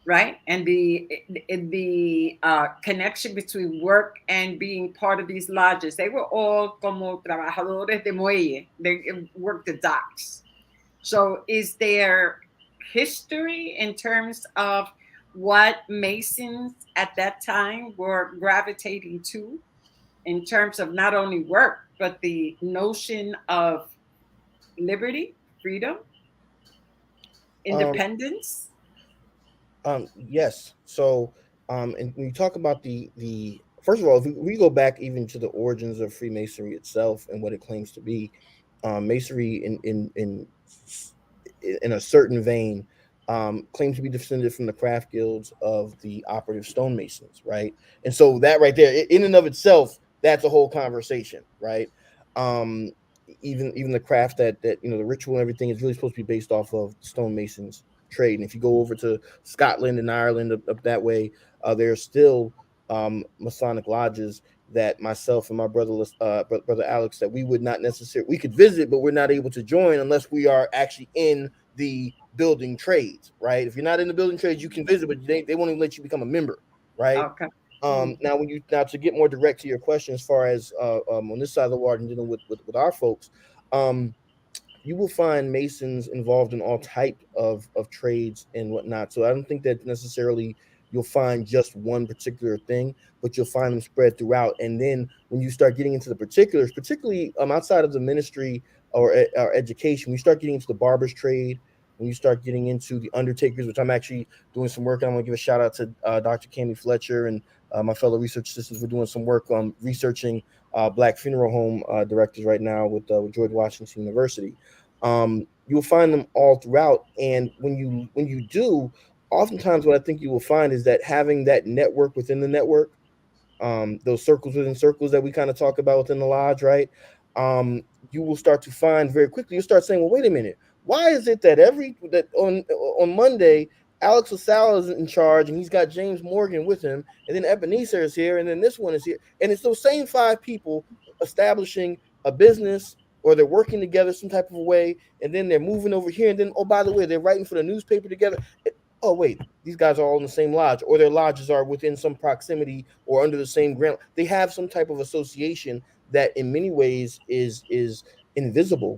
right, and the connection between work and being part of these lodges, they were all como trabajadores de muelle. They worked the docks. So is there history in terms of what Masons at that time were gravitating to in terms of not only work, but the notion of liberty, freedom, independence? Yes. So, and when you talk about the first of all, if we go back even to the origins of Freemasonry itself and what it claims to be, Masonry in a certain vein claims to be descended from the craft guilds of the operative stonemasons, right? And so that right there, in and of itself, that's a whole conversation, right? Um, even the craft that the ritual and everything is really supposed to be based off of stonemasons trade. And if you go over to Scotland and Ireland up that way, there's still Masonic lodges that myself and my brother Alex, that we would not necessarily, we could visit, but we're not able to join unless we are actually in the building trades, right? If you're not in the building trades, you can visit, but they won't even let you become a member, right? Okay. Now to get more direct to your question, as far as on this side of the water and dealing with our folks, you will find Masons involved in all type of trades and whatnot. So I don't think that necessarily you'll find just one particular thing, but you'll find them spread throughout. And then when you start getting into the particulars, particularly outside of the ministry or education, when you start getting into the barber's trade, when you start getting into the undertakers, which I'm actually doing some work on. I'm going to give a shout out to Dr. Cami Fletcher and my fellow research assistants. We're doing some work on researching Black funeral home directors right now with George Washington University. You'll find them all throughout, and when you do, oftentimes what I think you will find is that having that network within the network, those circles within circles that we kind of talk about within the lodge, right? You will start to find very quickly. You start saying, well, wait a minute, why is it that on Monday Alex LaSalle is in charge and he's got James Morgan with him, and then Ebenezer is here, and then this one is here, and it's those same 5 people establishing a business, or they're working together some type of a way, and then they're moving over here, and then, oh, by the way, they're writing for the newspaper together. Oh, wait, these guys are all in the same lodge, or their lodges are within some proximity or under the same grant. They have some type of association that in many ways is invisible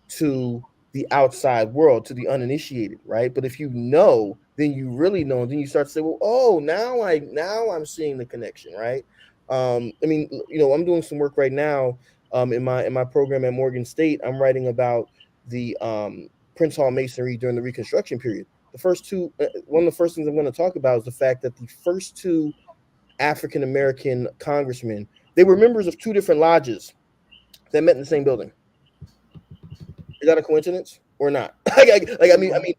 to the outside world, to the uninitiated, right? But if you know, then you really know, and then you start to say, well, oh, now I'm seeing the connection, right? I mean, I'm doing some work right now in my program at Morgan State. I'm writing about the Prince Hall Masonry during the Reconstruction period. One of the first things I'm going to talk about is the fact that the first 2 African American congressmen, they were members of 2 different lodges that met in the same building. Is that a coincidence or not? I mean,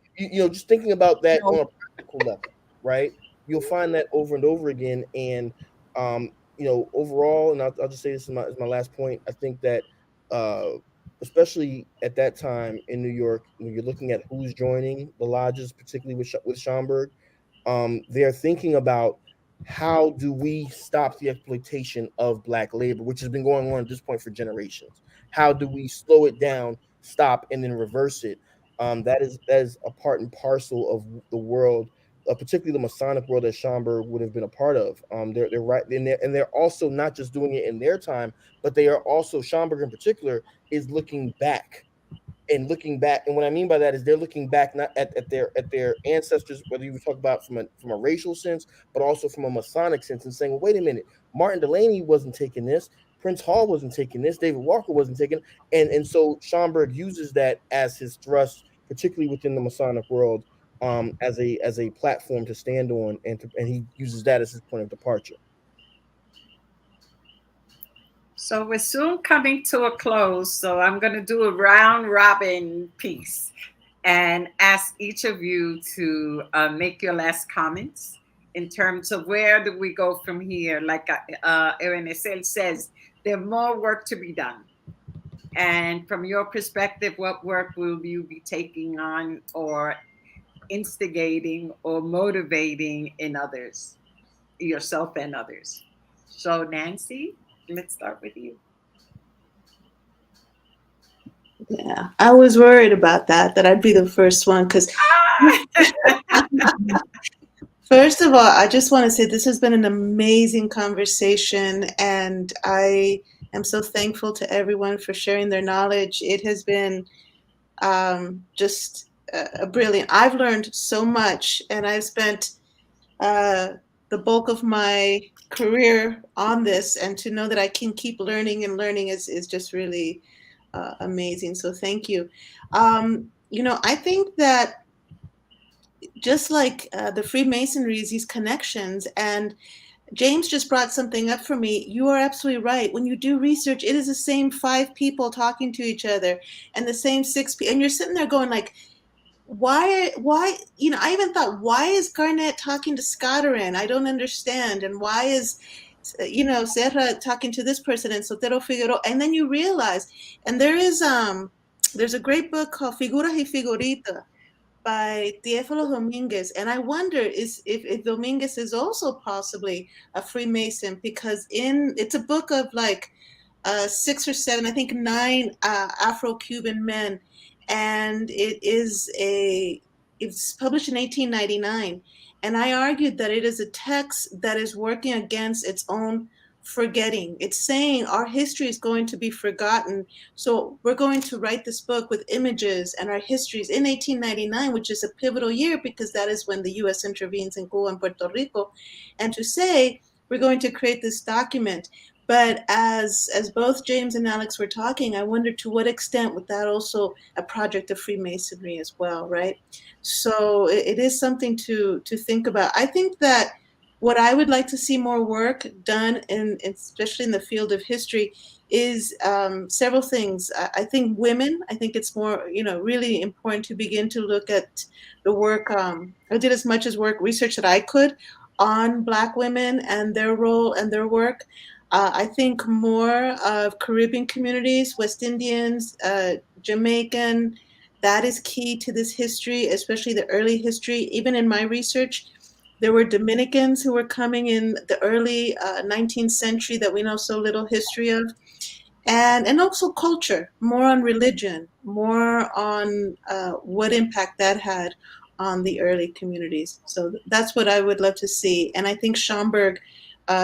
just thinking about that on a practical level, right? You'll find that over and over again, and overall, and I'll just say this as my last point. I think that especially at that time in New York, when you're looking at who's joining the lodges, particularly with Schomburg, they're thinking about how do we stop the exploitation of Black labor, which has been going on at this point for generations. How do we slow it down, stop, and then reverse it? That is a part and parcel of the world, particularly the Masonic world that Schomburg would have been a part of. They're right in there, and they're also not just doing it in their time, but they are also, Schomburg in particular is looking back. And what I mean by that is they're looking back not at their ancestors, whether you talk about from a racial sense, but also from a Masonic sense, and saying, well, wait a minute, Martin Delaney wasn't taking this, Prince Hall wasn't taking this, David Walker wasn't taking, and so Schomburg uses that as his thrust, particularly within the Masonic world, as a platform to stand on, and he uses that as his point of departure. So we're soon coming to a close. So I'm going to do a round robin piece and ask each of you to make your last comments in terms of where do we go from here. Like Ebenezer says, there's more work to be done. And from your perspective, what work will you be taking on or instigating or motivating in others, yourself and others? So Nancy, let's start with you. Yeah, I was worried about that I'd be the first one, because first of all, I just want to say this has been an amazing conversation, and I am so thankful to everyone for sharing their knowledge. It has been just brilliant. I've learned so much, and I've spent the bulk of my career on this, and to know that I can keep learning and learning is just really amazing. So thank you. I think that just like the Freemasonry is these connections, and James just brought something up for me. You are absolutely right. When you do research, it is the same 5 people talking to each other and the same 6 people. And you're sitting there going like, why, you know, I even thought, why is Garnett talking to Scotterin? I don't understand. And why is, you know, Serra talking to this person and Sotero Figueroa? And then you realize, and there's a great book called Figuras y Figurita by Teófilo Domínguez, and I wonder if Domínguez is also possibly a Freemason, because it's a book of like 6 or 7, I think 9 Afro-Cuban men, and it's published in 1899, and I argued that it is a text that is working against its own forgetting. It's saying our history is going to be forgotten, so we're going to write this book with images and our histories in 1899, which is a pivotal year because that is when the U.S. intervenes in Cuba and Puerto Rico, and to say we're going to create this document. But as both James and Alex were talking, I wonder to what extent would that also a project of Freemasonry as well, right? So it is something to think about. I think that what I would like to see more work done, especially in the field of history, is several things. I think women, I think it's more, you know, really important to begin to look at the work. I did as much research that I could on Black women and their role and their work. I think more of Caribbean communities, West Indians, Jamaican, that is key to this history, especially the early history. Even in my research, there were Dominicans who were coming in the early 19th century that we know so little history of. And also culture, more on religion, more on what impact that had on the early communities. So that's what I would love to see. And I think Schomburg,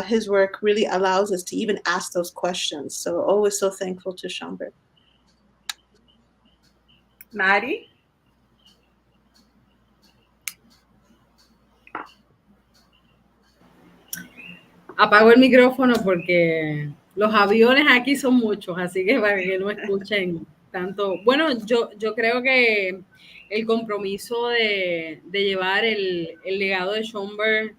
his work really allows us to even ask those questions. So always so thankful to Schomburg. Mari? Apago el micrófono porque los aviones aquí son muchos, así que para que no escuchen tanto. Bueno, yo creo que el compromiso de llevar el legado de Schomburg,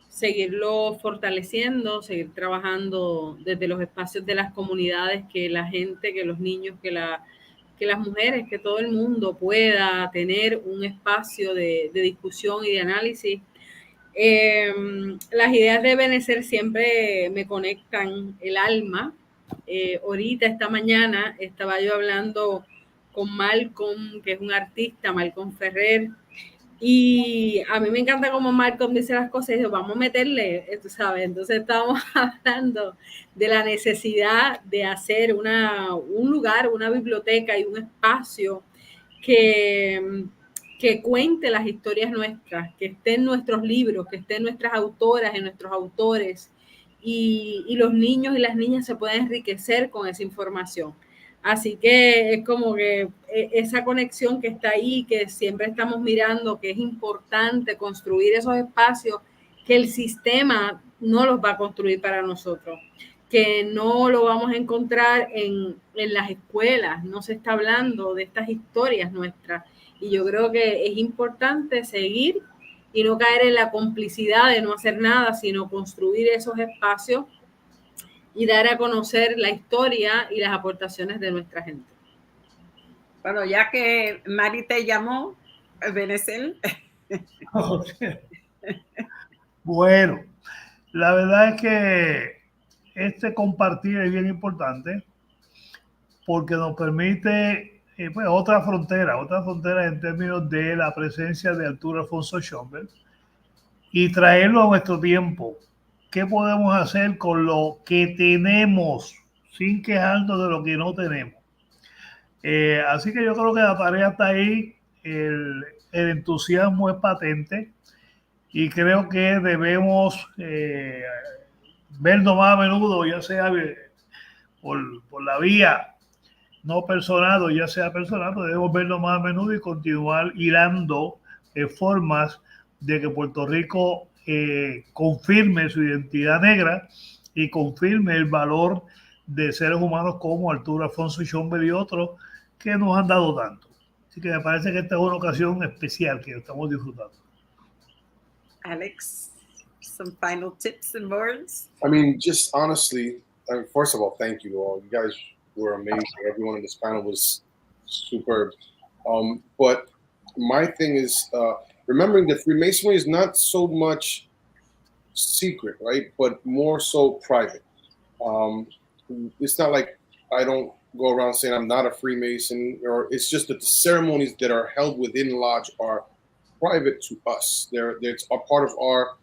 seguirlo fortaleciendo, seguir trabajando desde los espacios de las comunidades, que la gente, que los niños, que las mujeres, que todo el mundo pueda tener un espacio de discusión y de análisis. Las ideas de Benecer siempre me conectan el alma. Ahorita, esta mañana, estaba yo hablando con Malcolm, que es un artista, Malcolm Ferrer, y a mí me encanta cómo Malcolm dice las cosas y dice, vamos a meterle, tú sabes. Entonces estábamos hablando de la necesidad de hacer un lugar, una biblioteca y un espacio que cuente las historias nuestras, que esté en nuestros libros, que esté en nuestras autoras, en nuestros autores, y los niños y las niñas se pueden enriquecer con esa información. Así que es como que esa conexión que está ahí, que siempre estamos mirando, que es importante construir esos espacios, que el sistema no los va a construir para nosotros, que no lo vamos a encontrar en las escuelas, no se está hablando de estas historias nuestras. Y yo creo que es importante seguir y no caer en la complicidad de no hacer nada, sino construir esos espacios y dar a conocer la historia y las aportaciones de nuestra gente. Bueno, ya que Mari te llamó, Benecer. Bueno, la verdad es que este compartir es bien importante porque nos permite pues, otra frontera en términos de la presencia de Arturo Alfonso Schomburg y traerlo a nuestro tiempo. ¿Qué podemos hacer con lo que tenemos sin quejarnos de lo que no tenemos? Así que yo creo que la tarea está ahí, el entusiasmo es patente y creo que debemos vernos más a menudo, ya sea por la vía no personal o ya sea personal, pero debemos vernos más a menudo y continuar hilando formas de que Puerto Rico confirme su identidad negra y confirme el valor de seres humanos como Arturo Alfonso Schomburg y otros que nos han dado tanto. Así que me parece que esta es una ocasión especial que estamos disfrutando. Alex. some final tips and words? I mean, just honestly, first of all, thank you all. You guys were amazing. Everyone in this panel was superb. But my thing is remembering that Freemasonry is not so much secret, right? But more so private. It's not like I don't go around saying I'm not a Freemason, or it's just that the ceremonies that are held within lodge are private to us. It's a part of our.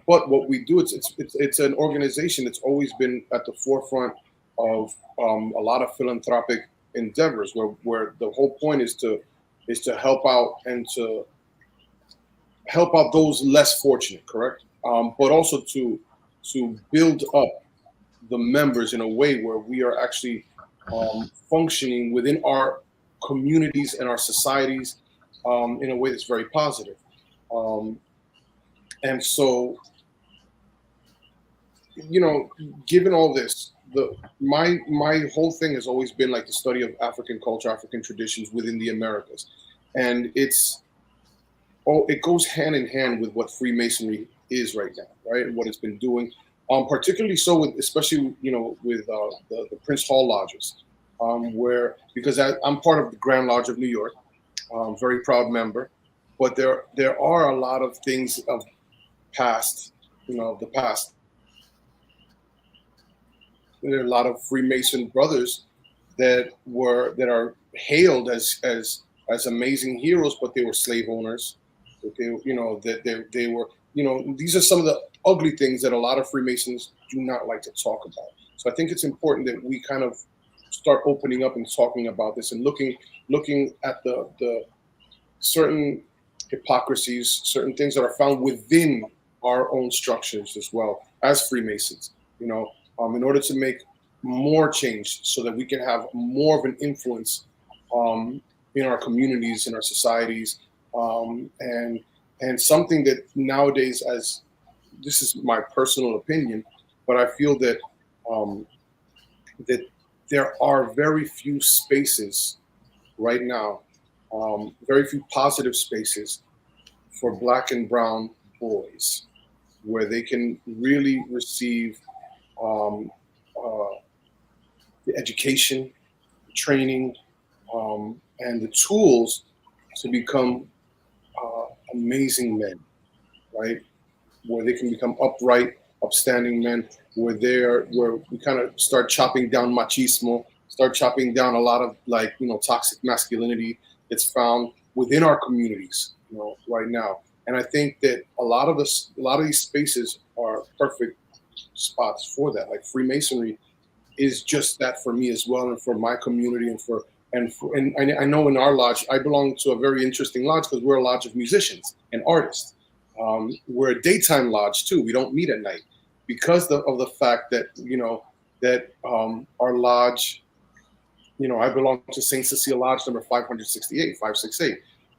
But what we do, it's an organization that's always been at the forefront of a lot of philanthropic endeavors, where the whole point is to help out and to help out those less fortunate, correct? But also to build up the members in a way where we are actually functioning within our communities and our societies in a way that's very positive. And so, given all this, my whole thing has always been like the study of African culture, African traditions within the Americas, and it goes hand in hand with what Freemasonry is right now, right, and what it's been doing. Particularly so, especially with the Prince Hall lodges, because I'm part of the Grand Lodge of New York, very proud member, but there are a lot of things of past, the past. There are a lot of Freemason brothers that are hailed as amazing heroes, but they were slave owners. That they were. These are some of the ugly things that a lot of Freemasons do not like to talk about. So I think it's important that we kind of start opening up and talking about this and looking at the certain hypocrisies, certain things that are found within our own structures as well as Freemasons, in order to make more change so that we can have more of an influence in our communities, in our societies, and something that nowadays, as this is my personal opinion, but I feel that that there are very few spaces right now, very few positive spaces for Black and brown boys where they can really receive the education, training, and the tools to become amazing men, right? Where they can become upright, upstanding men, where we kind of start chopping down machismo, start chopping down a lot of toxic masculinity that's found within our communities, right now. And I think that a lot of these spaces are perfect spots for that. Like Freemasonry is just that for me as well, and for my community, and I know in our lodge, I belong to a very interesting lodge because we're a lodge of musicians and artists. We're a daytime lodge too. We don't meet at night because of the fact that our lodge, I belong to St. Cecilia Lodge number 568,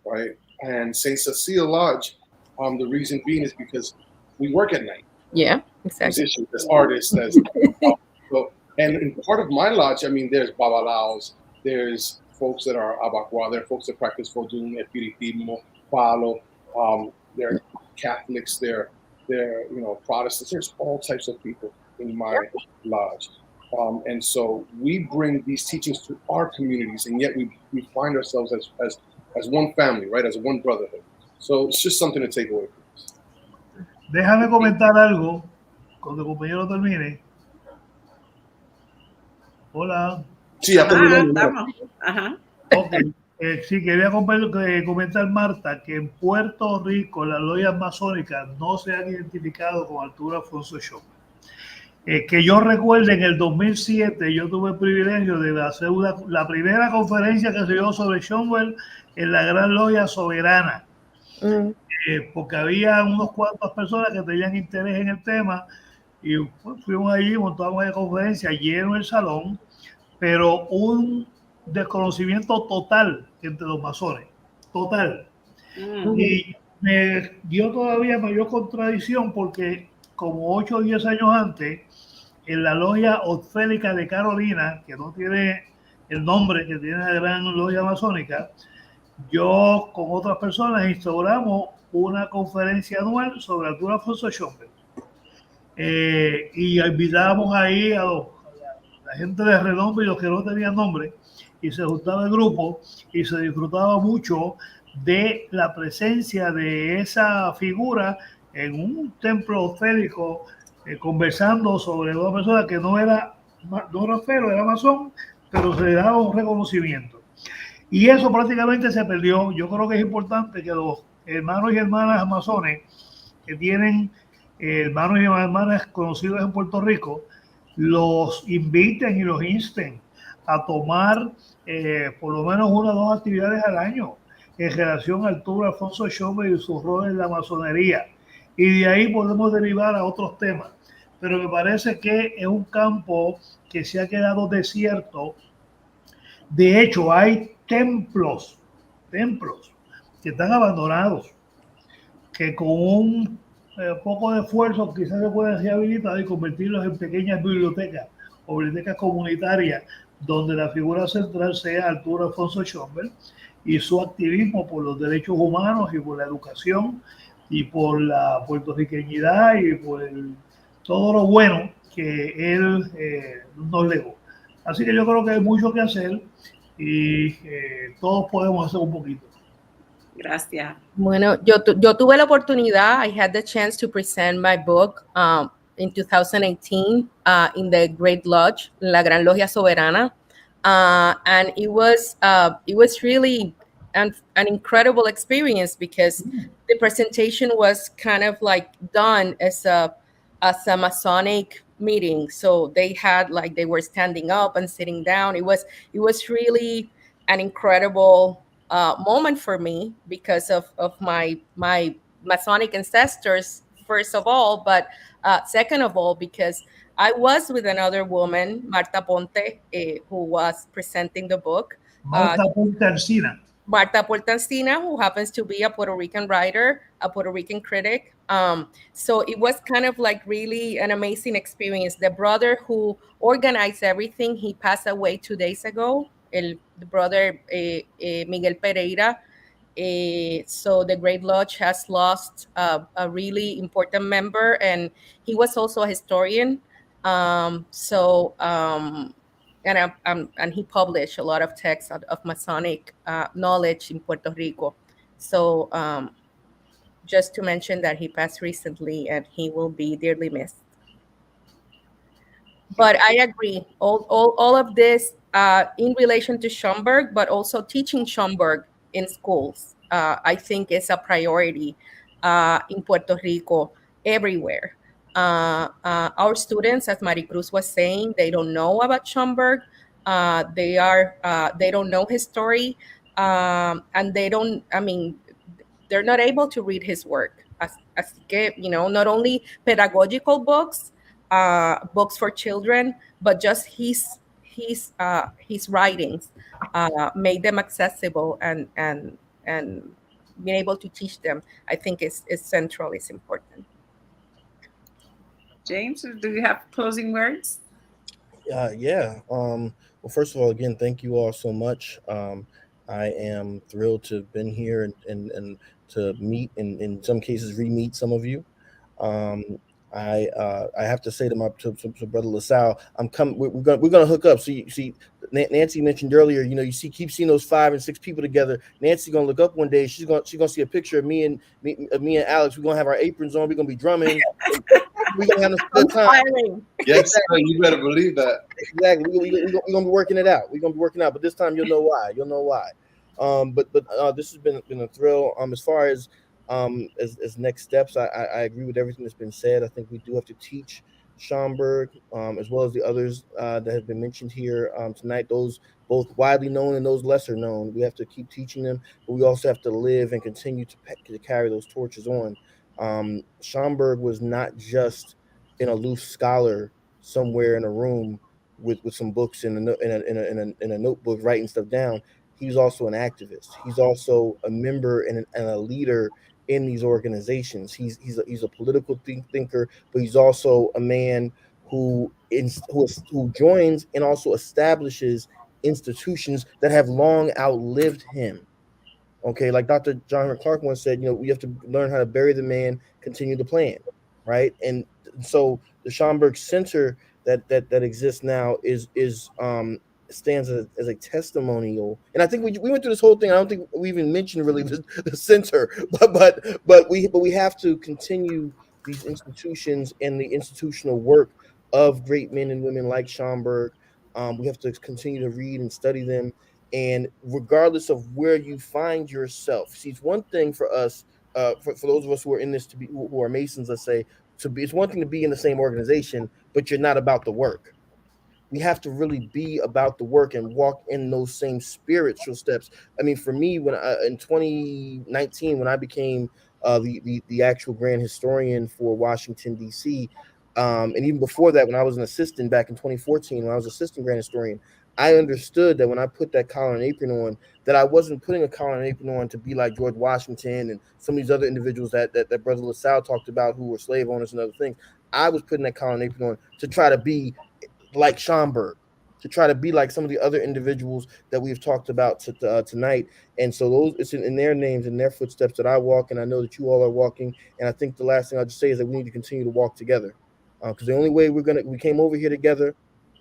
right? And St. Cecilia Lodge, the reason being is because we work at night. Yeah, exactly. Musicians, as artists, and part of my lodge, I mean, there's babalaos, there's folks that are abacua, there are folks that practice vodun, espiritismo, palo, they're Catholics, they're Protestants. There's all types of people in my lodge. And so we bring these teachings to our communities, and yet we find ourselves as one family, right? As one brotherhood. So it's just something to take away from this. Déjame comentar algo cuando el compañero termine. Hola. Sí, ya terminamos. Ajá. Okay. Sí, quería comentar, Marta, que en Puerto Rico las logias masónicas no se han identificado con Arturo Alfonso Schomburg. Que yo recuerde, en el 2007 yo tuve el privilegio de hacer la primera conferencia que se dio sobre Schomburg en la Gran Logia Soberana, porque había unos cuantas personas que tenían interés en el tema y fuimos allí, montamos la conferencia lleno el salón, pero un desconocimiento total entre los masones, total. Y me dio todavía mayor contradicción porque como 8 o 10 años antes, en la logia Orfélica de Carolina, que no tiene el nombre que tiene la gran logia masónica, yo con otras personas instauramos una conferencia anual sobre Arturo Alfonso Schomburg. Y invitábamos ahí a la gente de renombre y los que no tenían nombre, y se juntaba el grupo y se disfrutaba mucho de la presencia de esa figura en un templo férico, conversando sobre una persona que no era fero, era masón, pero se le daba un reconocimiento. Y eso prácticamente se perdió. Yo creo que es importante que los hermanos y hermanas masones que tienen hermanos y hermanas conocidos en Puerto Rico, los inviten y los insten a tomar por lo menos una o dos actividades al año en relación a Arturo Alfonso Schomburg y su rol en la masonería. Y de ahí podemos derivar a otros temas. Pero me parece que es un campo que se ha quedado desierto. De hecho, hay templos que están abandonados, que con un poco de esfuerzo quizás se pueden rehabilitar y convertirlos en pequeñas bibliotecas o bibliotecas comunitarias donde la figura central sea Arturo Alfonso Schomburg y su activismo por los derechos humanos y por la educación y por la puertorriqueñidad y por todo lo bueno que él nos legó. Así que yo creo que hay mucho que hacer y todos podemos hacer un poquito. Gracias. Bueno, yo tuve la oportunidad, I had the chance to present my book in 2018 in the Great Lodge, La Gran Logia Soberana. And it was really an incredible experience because the presentation was kind of like done as a Masonic meeting. So they had like, they were standing up and sitting down. It was really an incredible moment for me because of my Masonic ancestors, first of all, but second of all, because I was with another woman, Marta Ponte, who was presenting the book. Marta Ponte Alsina. Marta Portancina, who happens to be a Puerto Rican writer, a Puerto Rican critic. So it was kind of like really an amazing experience. The brother who organized everything, he passed away 2 days ago. The brother Miguel Pereira. So the Great Lodge has lost a really important member, and he was also a historian. And he published a lot of texts of Masonic knowledge in Puerto Rico. So just to mention that he passed recently, and he will be dearly missed. But I agree, all of this in relation to Schomburg, but also teaching Schomburg in schools, I think is a priority in Puerto Rico, everywhere. Our students, as Maricruz was saying, they don't know about Schomburg. They don't know his story, and they're not able to read his work. Así que, not only pedagogical books, books for children, but just his writings made them accessible, and being able to teach them, I think is central, is important. James, do you have closing words? Yeah. Well, first of all, again, thank you all so much. I am thrilled to have been here and to meet and in some cases re-meet some of you. I have to say to Brother LaSalle, I'm coming. We're gonna hook up. So you see, Nancy mentioned earlier. Keep seeing those 5 and 6 people together. Nancy gonna look up one day. She's gonna see a picture of me and Alex. We're gonna have our aprons on. We're gonna be drumming. We're gonna have a good time. Yes, sir, you better believe that. Exactly. We're gonna be working it out. We're gonna be working out. But this time, you'll know why. But this has been a thrill. As far as next steps, I agree with everything that's been said. I think we do have to teach Schomburg, as well as the others that have been mentioned here tonight, those both widely known and those lesser known. We have to keep teaching them, but we also have to live and continue to carry those torches on. Schomburg was not just an aloof scholar somewhere in a room with some books in a notebook writing stuff down. He was also an activist. He's also a member and a leader in these organizations. He's a political thinker, but he's also a man who joins and also establishes institutions that have long outlived him. Okay, like Dr. John Henrik Clarke once said, we have to learn how to bury the man, continue the plan, right? And so the Schomburg Center that exists now is stands as a testimonial. And I think we went through this whole thing. I don't think we even mentioned really the center, but we have to continue these institutions and the institutional work of great men and women like Schomburg. We have to continue to read and study them. And regardless of where you find yourself, see, it's one thing for us, for those of us who are in this to be, who are Masons, let's say, to be, it's one thing to be in the same organization, but you're not about the work. We have to really be about the work and walk in those same spiritual steps. I mean, for me, when in 2019, when I became the actual grand historian for Washington, D.C., and even before that, when I was an assistant back in 2014, when I was assistant grand historian, I understood that when I put that collar and apron on, that I wasn't putting a collar and apron on to be like George Washington and some of these other individuals that Brother LaSalle talked about who were slave owners and other things. I was putting that collar and apron on to try to be like Schomburg, to try to be like some of the other individuals that we've talked about tonight. And so those, it's in their names and their footsteps that I walk, and I know that you all are walking. And I think the last thing I'll just say is that we need to continue to walk together, because the only way we came over here together,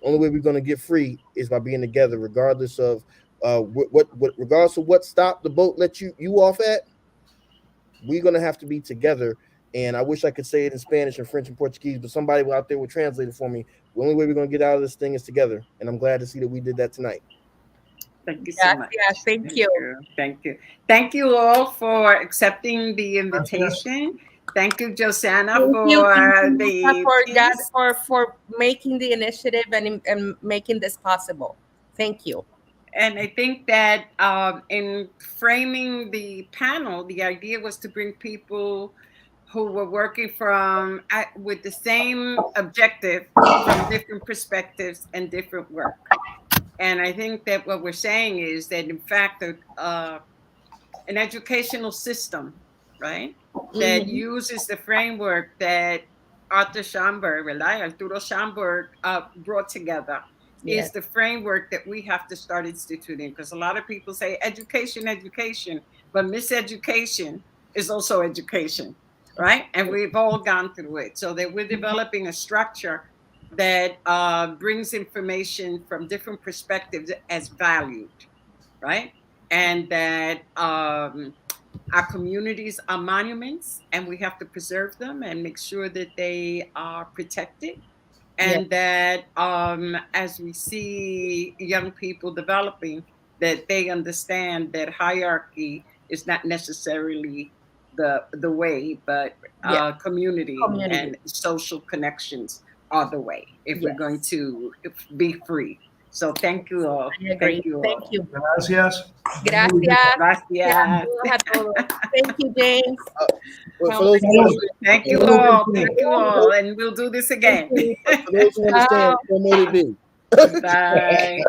only way we're gonna get free is by being together, regardless of regardless of what stop the boat let you off at. We're gonna have to be together. And I wish I could say it in Spanish and French and Portuguese, but somebody out there will translate it for me. The only way we're going to get out of this thing is together. And I'm glad to see that we did that tonight. Thank you so much. Yeah, thank you. Thank you. Thank you all for accepting the invitation. Thank you, Josanna, for making the initiative and making this possible. Thank you. And I think that in framing the panel, the idea was to bring people who were working with the same objective from different perspectives and different work. And I think that what we're saying is that, in fact, an educational system, right, that uses the framework that Arturo Schomburg brought together, is the framework that we have to start instituting. Because a lot of people say education, but miseducation is also education, right? And we've all gone through it. So that we're developing a structure that brings information from different perspectives as valued, right? And that our communities are monuments, and we have to preserve them and make sure that they are protected. And that as we see young people developing, that they understand that hierarchy is not necessarily the way, but community and social connections are the way if we're going to be free. So thank you all. Thank you. Gracias. Gracias. Thank you, James. Thank you all. And we'll do this again. For those who understand, what may it be? Bye.